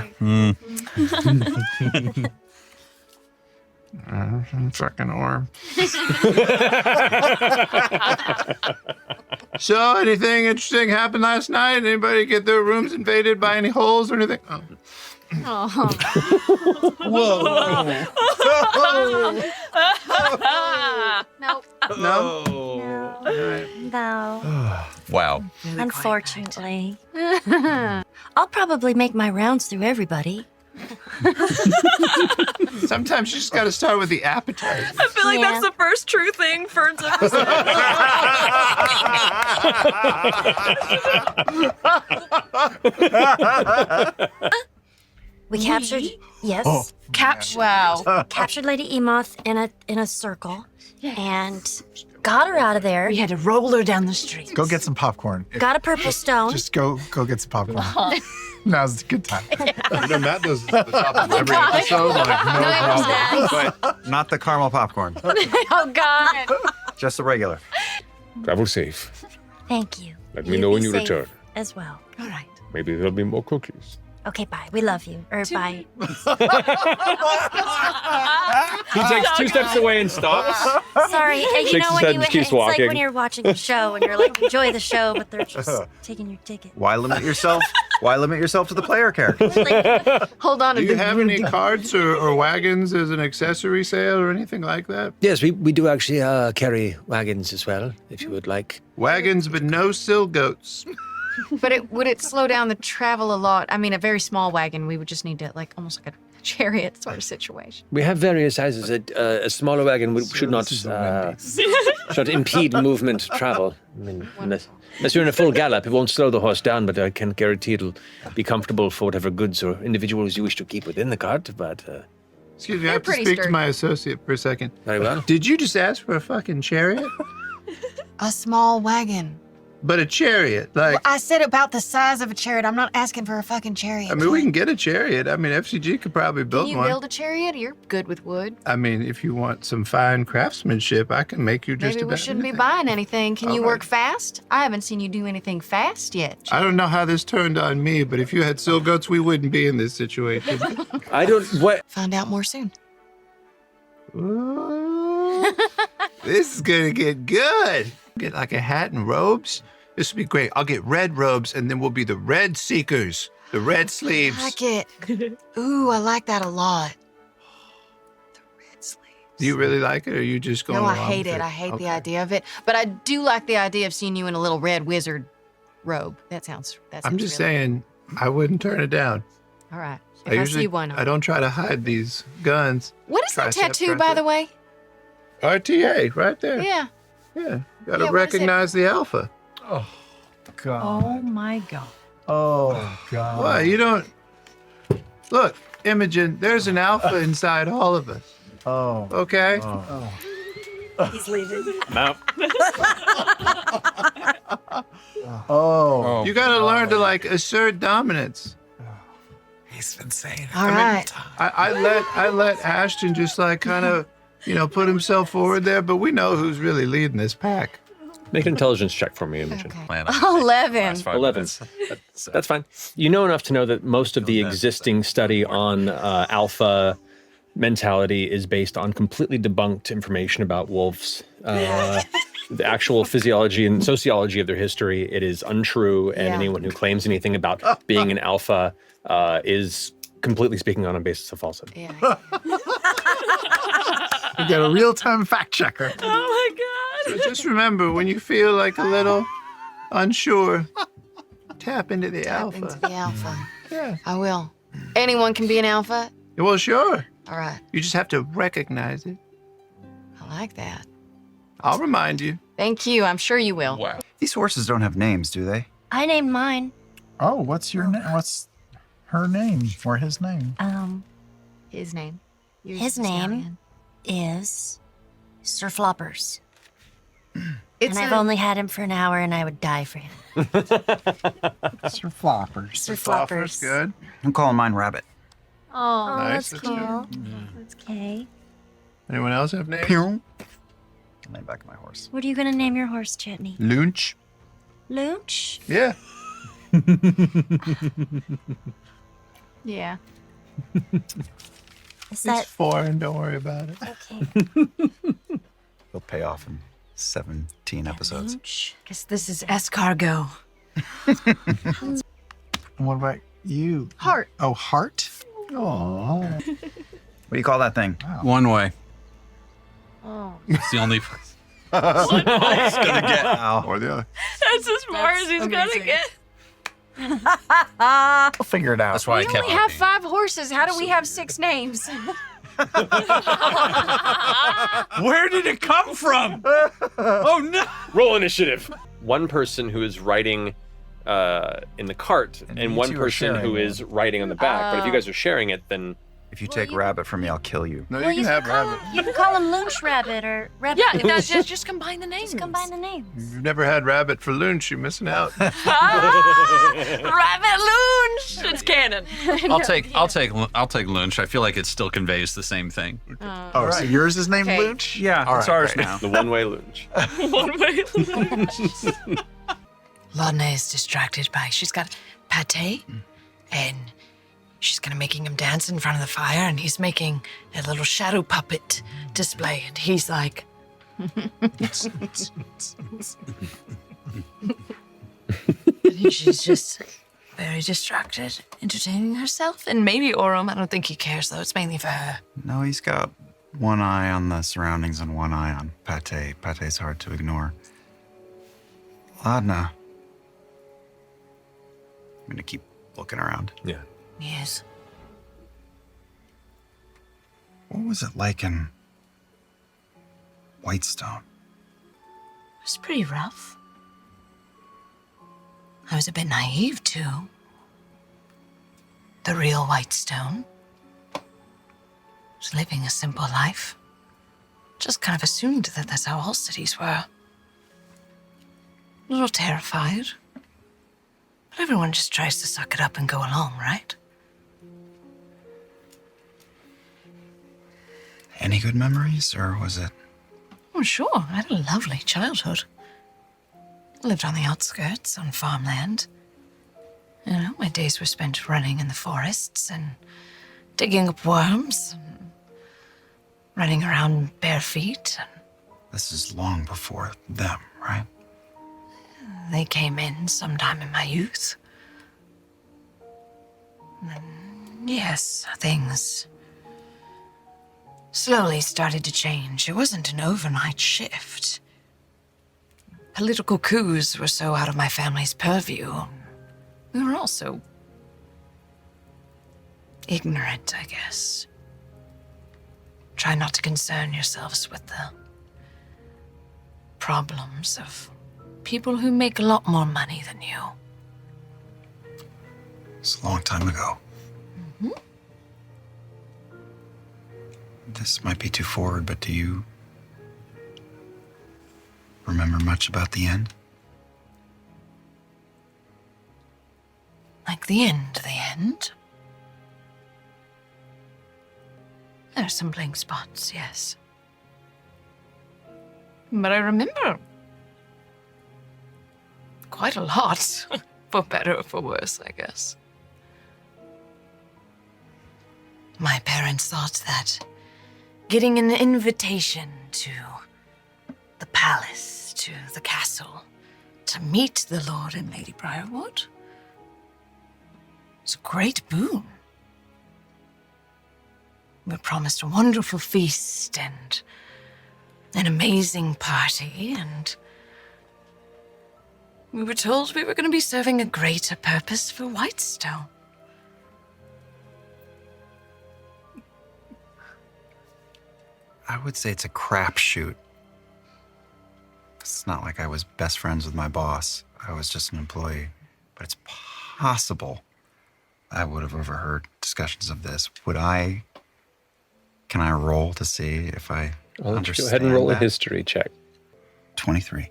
Fucking Orym. So, anything interesting happened last night? Anybody get their rooms invaded by any holes or anything? Oh. Whoa. Nope. No? No. Wow. Unfortunately. I'll probably make my rounds through everybody. Sometimes you just got to start with the appetite. I feel like that's the first true thing Fern's ever said. We captured, yes. Oh. Captured Lady Emoth in a circle, and got her out of there. We had to roll her down the street. Go get some popcorn. Got a purple stone. Just go get some popcorn. Now's a good time. Matt does the top of every episode, like no problem. But not the caramel popcorn. Oh, God. Just the regular. Travel safe. Thank you. Let me know when you safe return. As well. All right. Maybe there'll be more cookies. Okay, bye. We love you. Or bye. He takes 2 steps away and stops. Sorry. You Shakes know his head when and you keeps it's like walking. when you're watching a show and you're like, enjoy the show, but they're just taking your ticket. Why limit yourself? Why limit yourself to the player character? Hold on. Do you have any carts or wagons as an accessory sale or anything like that? Yes, we do actually carry wagons as well, if you would like. Wagons, but no sill goats. But would it slow down the travel a lot? I mean, a very small wagon, we would just need to, almost like a chariot sort of situation. We have various sizes. A smaller wagon should not impede movement travel. I mean, unless you're in a full gallop, it won't slow the horse down, but I can guarantee it'll be comfortable for whatever goods or individuals you wish to keep within the cart. But excuse me, I have to speak to my associate for a second. Very well. Did you just ask for a fucking chariot? A small wagon. But a chariot, like... Well, I said about the size of a chariot. I'm not asking for a fucking chariot. I mean, we can get a chariot. I mean, FCG could probably build Can you one. build a chariot? You're good with wood. I mean, if you want some fine craftsmanship, I can make you just Maybe we about shouldn't anything. be buying anything. Can All you right. work fast? I haven't seen you do anything fast yet. I don't know how this turned on me, but if you had sill goats, we wouldn't be in this situation. I don't... What? Find out more soon. Ooh, this is gonna get good. Get like a hat and robes. This would be great. I'll get red robes, and then we'll be the red seekers, the red sleeves. I like it. Ooh, I like that a lot. Do you really like it, or are you just going No, I along hate with it. I hate the Okay. idea of it. But I do like the idea of seeing you in a little red wizard robe. That sounds I'm just really saying, I wouldn't turn it down. All right. I If I usually, see one. I don't try to hide these guns. What is that Tricep, tattoo, by the way? RTA, right there. Yeah. Yeah. Gotta Yeah, what is it? recognize the alpha. Oh, God. Oh my God. Oh, God. Why? You don't. Look, Imogen, there's an alpha inside all of us. Oh. Okay? He's leaving. No. Oh. You gotta learn to, assert dominance. He's been saying it. All right. I let Ashton just, kind of, put himself forward there, but we know who's really leading this pack. Make an intelligence check for me, Imogen. 11. 11. That's fine. You know enough to know that most of the existing study on alpha mentality is based on completely debunked information about wolves. The actual physiology and sociology of their history, it is untrue, and Yeah. anyone who claims anything about being an alpha is completely speaking on a basis of falsehood. Yeah. We got a real-time fact checker. Oh my God. But just remember, when you feel like a little unsure, tap into the alpha. Into the alpha. Yeah. I will. Anyone can be an alpha? Well, sure. All right. You just have to recognize it. I like that. I'll remind you. Thank you. I'm sure you will. Wow. These horses don't have names, do they? I named mine. Oh, what's your name? What's her name or his name? His name. Yours His is name Dorian. is Sir Floppers. It's and I've only had him for an hour, and I would die for him. Sir Floppers. Sir Floppers. Good. I'm calling mine Rabbit. Oh, Nice, that's that's cute. cute. That's okay. Anyone else have names? Lay back of my horse. What are you gonna name your horse, Chetney? Lunch. Lunch? Yeah. Yeah. Is that It's foreign. Don't worry about it. okay? It'll pay off in 17 episodes. Guess this is escargot. And what about you? Heart. Oh, heart? Oh. What do you call that thing? One way. Oh. It's the only. It's gonna get out. Or the other. That's as far as he's gonna get. We'll figure it out. That's why I We kept only have 5 horses. How do we have 6 names? Where did it come from? Oh no! Roll initiative. One person who is riding in the cart, and you one two are person who sharing is riding on the back. But if you guys are sharing it, then If you take rabbit from me, I'll kill you. No, Well, you can have rabbit. You can call him Lunch Rabbit or Rabbit. Yeah, that's just combine the names. Just combine the names. You've never had rabbit for lunch. You're missing out. Rabbit Lounge. It's canon. I'll take lunch. I feel like it still conveys the same thing. Oh, so yours is named Okay. Lunch? Yeah, All it's right, ours great. now. the one-way lunch. Laudna is distracted by, she's got pate, and she's kind of making him dance in front of the fire, and he's making a little shadow puppet display, and he's like, and she's just very distracted, entertaining herself, and maybe Orym, I don't think he cares though, it's mainly for her. No, he's got one eye on the surroundings and one eye on Pate. Pate's hard to ignore. Laudna. I'm gonna keep looking around. Yeah. Yes. What was it like in Whitestone? It was pretty rough. I was a bit naive, too. The real Whitestone. Was living a simple life. Just kind of assumed that that's how all cities were. A little terrified. But everyone just tries to suck it up and go along, right? Any good memories, or was it? Oh, sure. I had a lovely childhood. Lived on the outskirts, on farmland. You know, my days were spent running in the forests and digging up worms and running around bare feet. This is long before them, right? They came in sometime in my youth. And yes, things slowly started to change. It wasn't an overnight shift. Political coups were so out of my family's purview. We were all so ignorant, I guess. Try not to concern yourselves with the problems of people who make a lot more money than you. It's a long time ago. Mm-hmm. This might be too forward, but do you remember much about the end? Like the end, the end? There are some blank spots, yes. But I remember quite a lot, for better or for worse, I guess. My parents thought that getting an invitation to the palace, to the castle, to meet the Lord and Lady Briarwood was a great boon. We were promised a wonderful feast and an amazing party, and we were told we were going to be serving a greater purpose for Whitestone. I would say it's a crapshoot. It's not like I was best friends with my boss. I was just an employee. But it's possible I would have overheard discussions of this. Can I roll to see if I Go understand ahead and roll a that? history check. 23.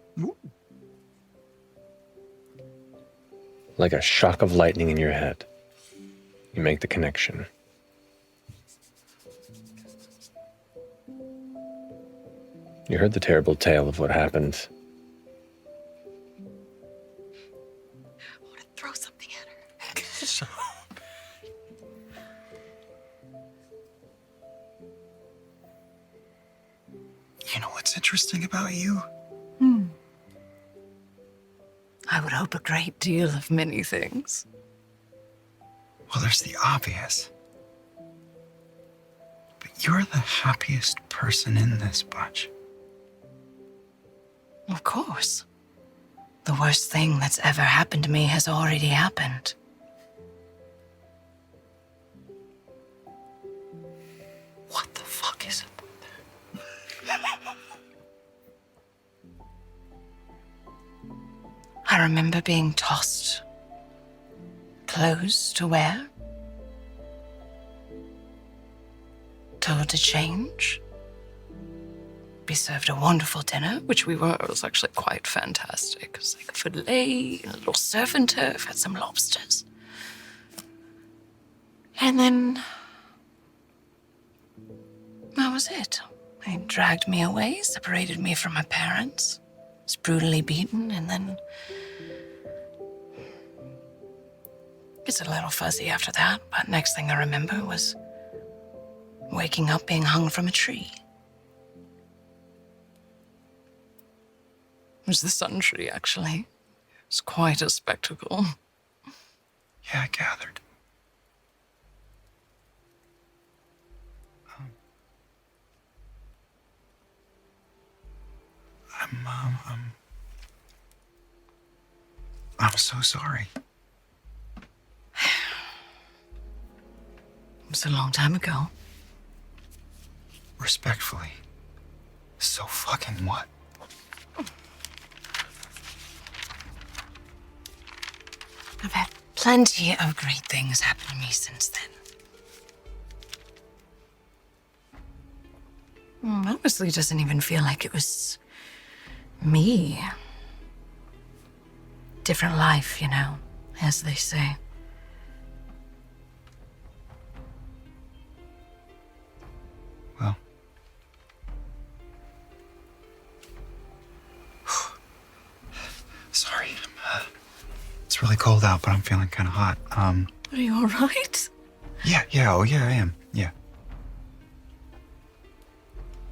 Like a shock of lightning in your head. You make the connection. You heard the terrible tale of what happened. I want to throw something at her. You know what's interesting about you? I would hope a great deal of many things. Well, there's the obvious. But you're the happiest person in this bunch. Of course. The worst thing that's ever happened to me has already happened. What the fuck is it? I remember being tossed. Clothes to wear. Told to change. Be served a wonderful dinner, which we were. It was actually quite fantastic. It was like a filet, a little surf and turf, had some lobsters. And then that was it. They dragged me away, separated me from my parents. Was brutally beaten, and then it's a little fuzzy after that, but next thing I remember was waking up being hung from a tree. It was the sun tree, actually. It was quite a spectacle. Yeah, I gathered. I'm so sorry. It was a long time ago. Respectfully. So fucking what? I've had plenty of great things happen to me since then. Honestly, it doesn't even feel like it was me. Different life, you know, as they say. Well. Sorry. It's really cold out, but I'm feeling kind of hot. Are you all right? Yeah, I am. Yeah.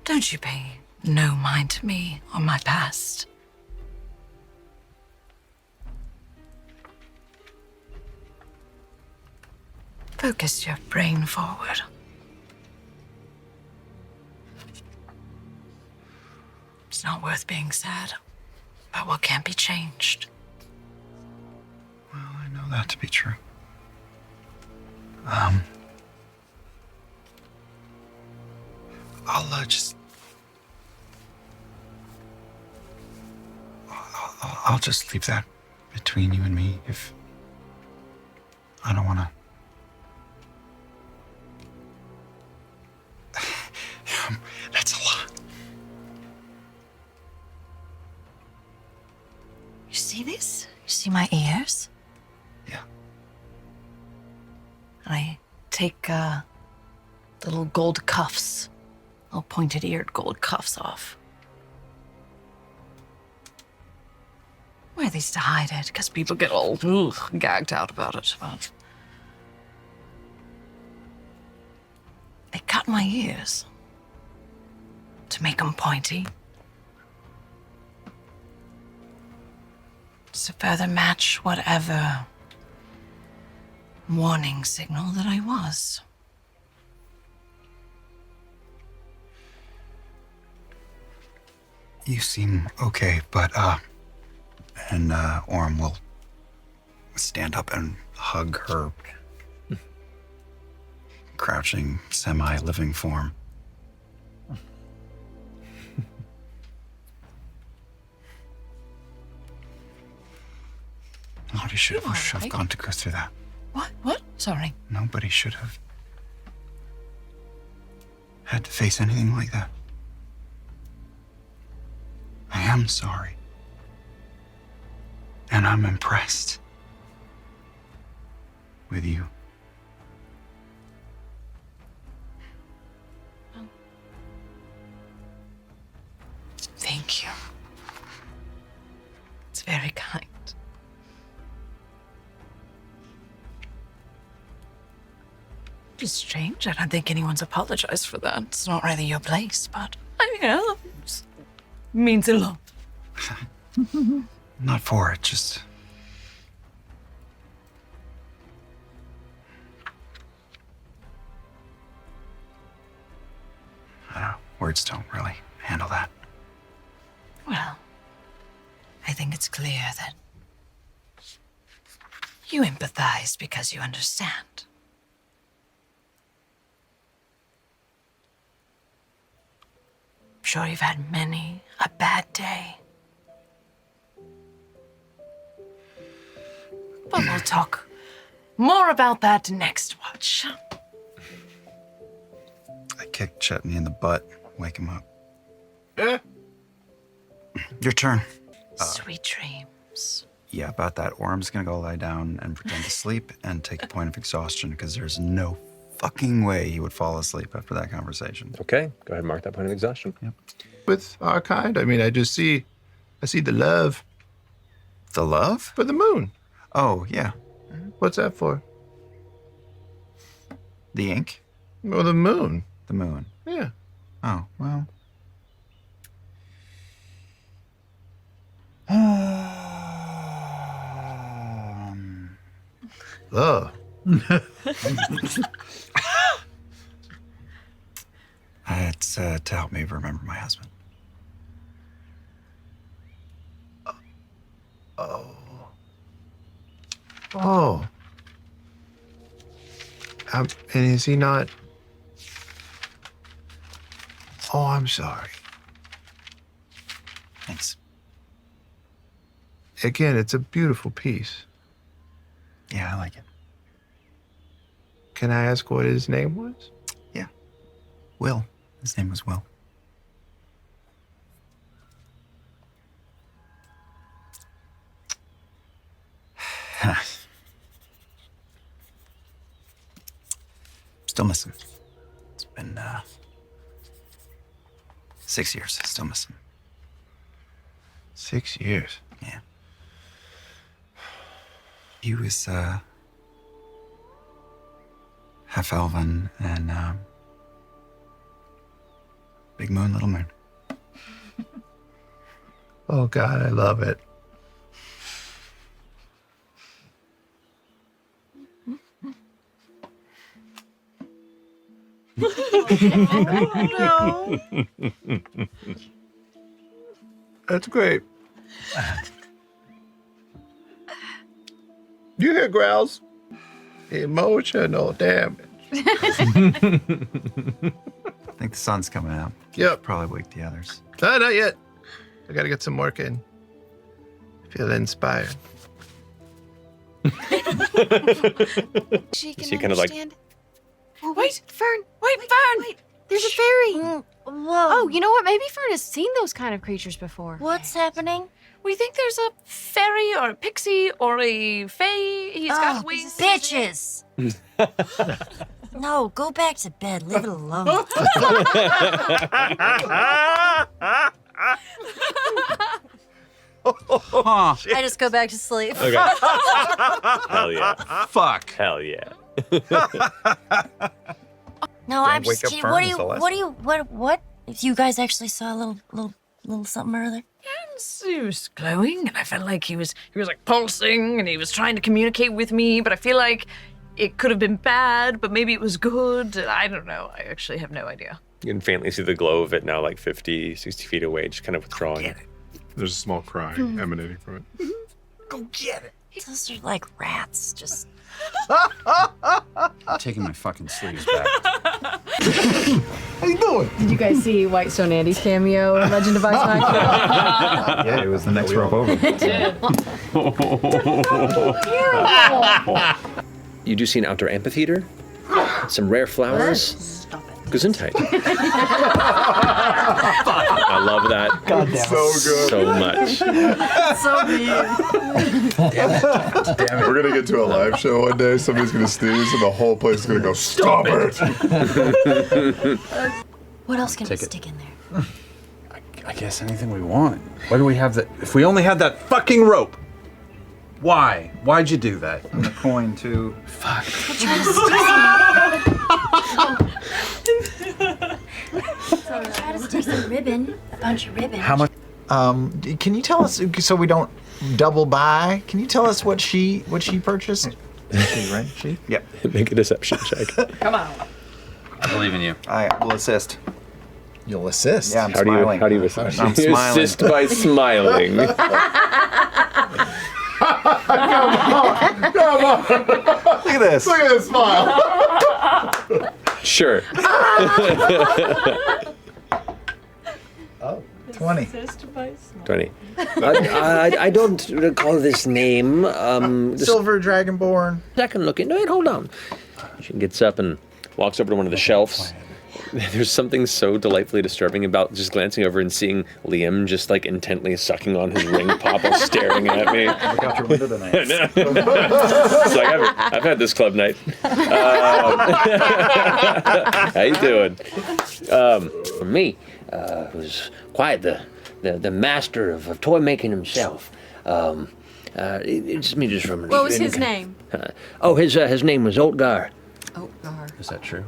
Don't you pay no mind to me or my past. Focus your brain forward. It's not worth being sad about what can't be changed. Well, I know that to be true. I'll just leave that between you and me if I don't want to. That's a lot. You see this? You see my ears? Yeah. I take little gold cuffs, little pointed-eared gold cuffs off. Wear these to hide it, because people get all gagged out about it. But they cut my ears to make them pointy. To further match whatever warning signal that I was. You seem okay, but, and, Orym will stand up and hug her crouching, semi-living form. Nobody should have gone to go through that. What? Sorry. Nobody should have had to face anything like that. I am sorry. And I'm impressed with you. It's very kind. It's strange. I don't think anyone's apologized for that. It's not really your place, but it means a lot. Not for it, just. I don't know. Words don't really handle that. Well, I think it's clear that you empathize because you understand. I'm sure you've had many a bad day. But we'll talk more about that next watch. I kicked Chetney in the butt, wake him up. Your turn. Sweet dreams. Yeah, about that. Orym's gonna go lie down and pretend to sleep and take a point of exhaustion because there's no fucking way he would fall asleep after that conversation. Okay, go ahead and mark that point of exhaustion. Yep. With our kind, I mean, I see the love. The love? For the moon. Oh, yeah. What's that for? The ink? Well, the moon. The moon. Yeah. Oh, well. Love. It's to help me remember my husband. Oh. And is he not? Oh, I'm sorry. Thanks. Again, it's a beautiful piece. Yeah, I like it. Can I ask what his name was? Yeah. Will. His name was Will. Still miss him. It's been 6 years. Still miss him. 6 years. Yeah. He was half elven and big moon, little moon. Oh God, I love it. Oh, no. That's great. You hear growls? Emotional damage. I think the sun's coming out. Yep. Probably wake the others. Not yet. I gotta get some work in. Feel inspired. She can Is he kind of like- understand. Oh, wait, Fern. Wait, Fern. Wait. There's a fairy. Whoa. Oh, you know what? Maybe Fern has seen those kind of creatures before. What's happening? We think there's a fairy or a pixie or a fae. He's got wings. Bitches! No, go back to bed. Leave it alone. Huh. I just go back to sleep. Okay. Hell yeah. Fuck. Hell yeah. No, I'm wake just up kidding. Fern, What? If you guys actually saw a little something or other? He was glowing, and I felt like he was like pulsing, and he was trying to communicate with me. But I feel like it could have been bad, but maybe it was good. I don't know. I actually have no idea. You can faintly see the glow of it now, like 50, 60 feet away, just kind of withdrawing. There's a small cry emanating from it. Go get it. Those are like rats, just. I'm taking my fucking sleeves back. How you doing? Did you guys see Whitestone Andy's cameo in Legend of Ice and Ice? Yeah, it was the next rope over. You do see an outdoor amphitheater, some rare flowers. Stop it. Gesundheit. I love that So good. so much. So mean. Damn it. We're gonna get to a live show one day. Somebody's gonna sneeze, and the whole place is gonna go, "Stop it!" What else can we Take it. stick in there? I guess anything we want. Why do we have that? If we only had that fucking rope. Why? Why'd you do that? And the coin too. Fuck. Try to stick some ribbon, a bunch of ribbon. How much? Can you tell us, so we don't double buy? Can you tell us what she purchased? She, right? She? Yep. Make a deception check. Come on. I believe in you. I will assist. You'll assist. Yeah, I'm smiling. How do you assist? I'm You smiling. assist by smiling. Come on. Look at this. Look at this smile. Sure. Oh, 20. 20. I don't recall this name. Silver Dragonborn. I can look into it. Hold on. She gets up and walks over to one of the shelves. There's something so delightfully disturbing about just glancing over and seeing Liam just like intently sucking on his ring pop while staring at me. Look out your window tonight. It's like, I've had this club night. How you doing? For me, was quite the master of toy making himself. It's me just from. What was his name? His name was Otgar. Oakgar. Is that true?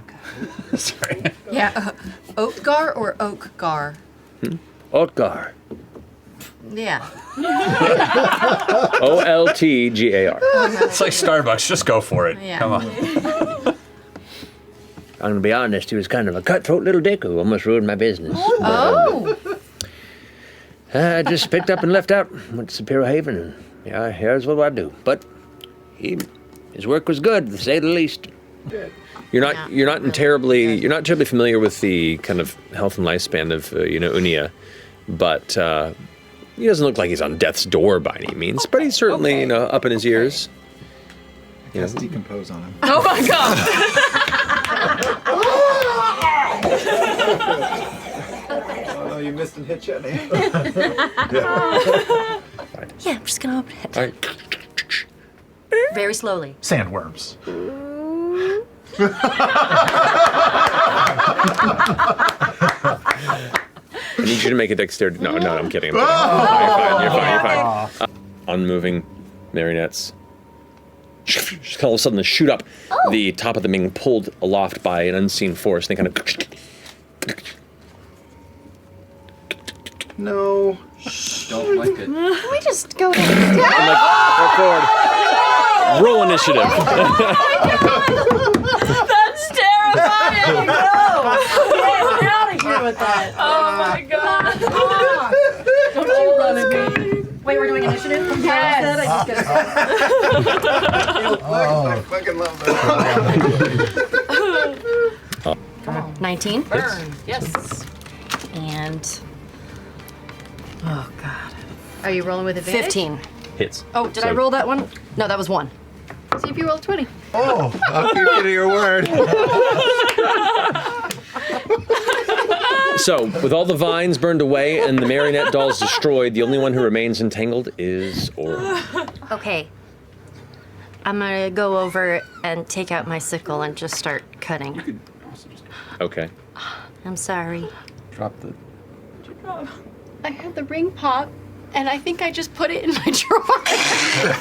Sorry. Yeah, Oakgar or Oakgar? Otgar. Yeah. Oltgar. It's like Starbucks. Just go for it. Yeah. Come on. I'm gonna be honest. He was kind of a cutthroat little dick who almost ruined my business. Oh. I just picked up and left out. Went to Superior Haven, and yeah, here's what I do. But his work was good, to say the least. You're not terribly familiar with the kind of health and lifespan of Unia, but he doesn't look like he's on death's door by any means. But he's certainly up in his years. Let's decompose on him. Oh my god! Oh no, you missed and hit Chetney. Yeah, I'm just gonna open it. All right. Very slowly. Sandworms. I need you to make a dexterity. No, I'm kidding. You're fine. Unmoving marionettes. Just all of a sudden shoot up. The top of them being pulled aloft by an unseen force. And they kind of. No. Don't like it. Can we just go down? I'm like, go forward. Roll initiative. That's terrifying! No! Get out of here with that! Oh my god! Don't you run at me. Wait, we're doing initiative? Yes. I just I fucking love that. 19. Burn. Yes. And oh god. Are you rolling with advantage? 15. Hits. Oh, did I roll that one? No, that was 1. See if you roll 20. Oh, I'll keep you to your word. So, with all the vines burned away and the marionette dolls destroyed, the only one who remains entangled is Orym. Okay. I'm gonna go over and take out my sickle and just start cutting. Okay. I'm sorry. Drop the. I had the ring pop, and I think I just put it in my drawer.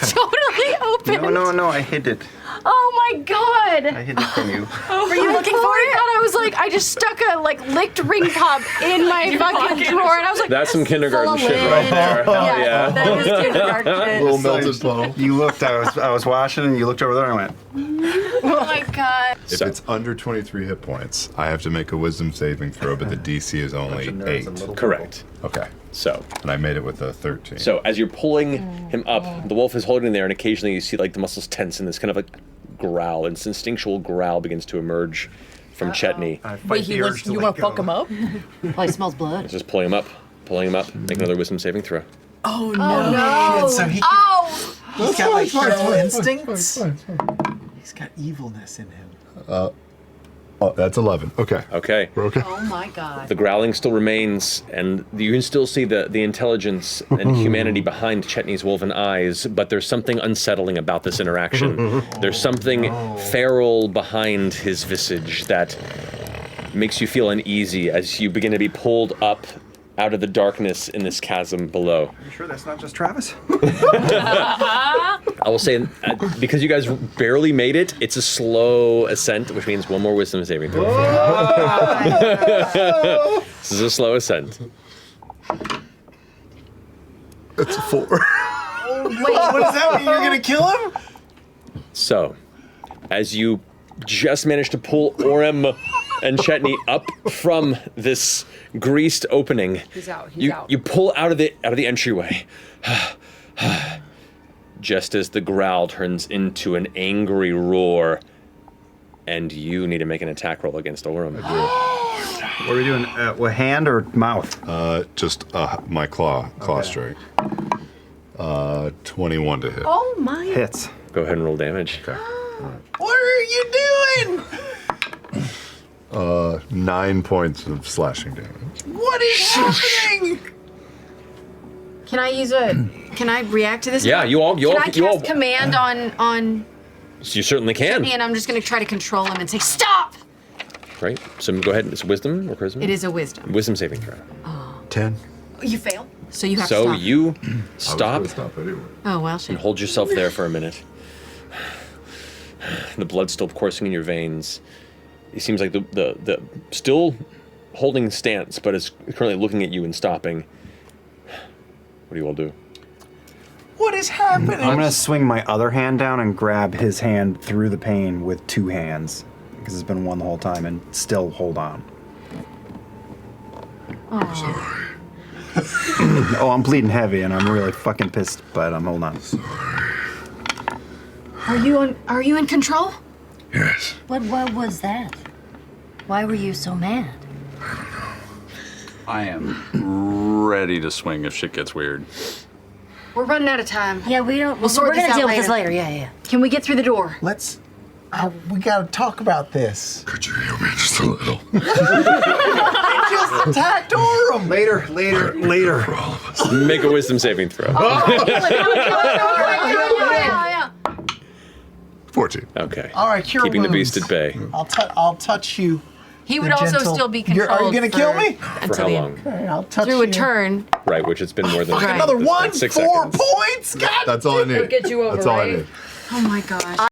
Totally open. No, I hid it. Oh my god! I hid it from you. Were you looking for it? And I was like, I just stuck a licked ring pop in my fucking drawer, and I was like, That's some kindergarten full of shit right lid. there. Yeah, that is kindergarten shit. Little melted puddle. You looked. I was washing, and you looked over there, and I went. Oh my god. If it's under 23 hit points, I have to make a wisdom saving throw, but the DC is only 8. Correct. Okay. So. And I made it with a 13. So as you're pulling him up, the wolf is holding there, and occasionally you see like the muscles tense, and this kind of like growl, and this instinctual growl begins to emerge from Chetney. Wait, you want to fuck him up? Probably smells blood. Just pulling him up. Make another wisdom saving throw. Oh no. no! So he's got like feral instincts. Fine. He's got evilness in him. Oh, that's 11. Okay. Okay. We're okay. Oh my god. The growling still remains, and you can still see the intelligence and humanity behind Chetney's wolven eyes, but there's something unsettling about this interaction. There's something feral behind his visage that makes you feel uneasy as you begin to be pulled up out of the darkness in this chasm below. You sure that's not just Travis? I will say, because you guys barely made it, it's a slow ascent, which means one more wisdom saving throw. This is a slow ascent. It's a 4. Wait, what does that mean? You're gonna kill him? So, as you just managed to pull Orym and Chetney up from this greased opening, He's out. you pull out of the entryway. Just as the growl turns into an angry roar, and you need to make an attack roll against Orym. What are we doing? With hand or mouth? Just my claw strike. 21 to hit. Oh my. Hits. Go ahead and roll damage. Okay. What are you doing? 9 points of slashing damage. What is happening? Can I use can I react to this? Yeah, you all. Can I cast command on You certainly can. and I'm just gonna try to control him and say, stop! Right? So go ahead. It's wisdom or charisma? It is a wisdom. Wisdom saving throw. 10. You fail, so you have to So stop. you stop Stop anyway. Oh, well, and shit. hold yourself there for a minute. The blood's still coursing in your veins. It seems like the still holding stance, but is currently looking at you and stopping. What do you all do? What is happening? I'm gonna swing my other hand down and grab his hand through the pain with 2 hands. Because it's been one the whole time and still hold on. Sorry. Oh, I'm bleeding heavy and I'm really fucking pissed, but I'm holding on. Are you in control? Yes. What was that? Why were you so mad? I am ready to swing if shit gets weird. We're running out of time. Yeah, we don't. We'll sort we're this gonna out deal with this later. Yeah. Can we get through the door? Let's. We gotta talk about this. Could you heal me just a little? I just attacked Orym. Later. For all of us. Make a wisdom saving throw. Yeah. 14. Okay. All right, cure Keeping the wounds. beast at bay. I'll touch you. He would The also gentle- still be Are controlled. you gonna kill me? For how long? Okay, I'll touch Through you. a turn. Right, which it's been more than Right. Another it's one. been 6 4 seconds. points. God. That's all I need. Get you over, That's all I right? need. Oh my gosh.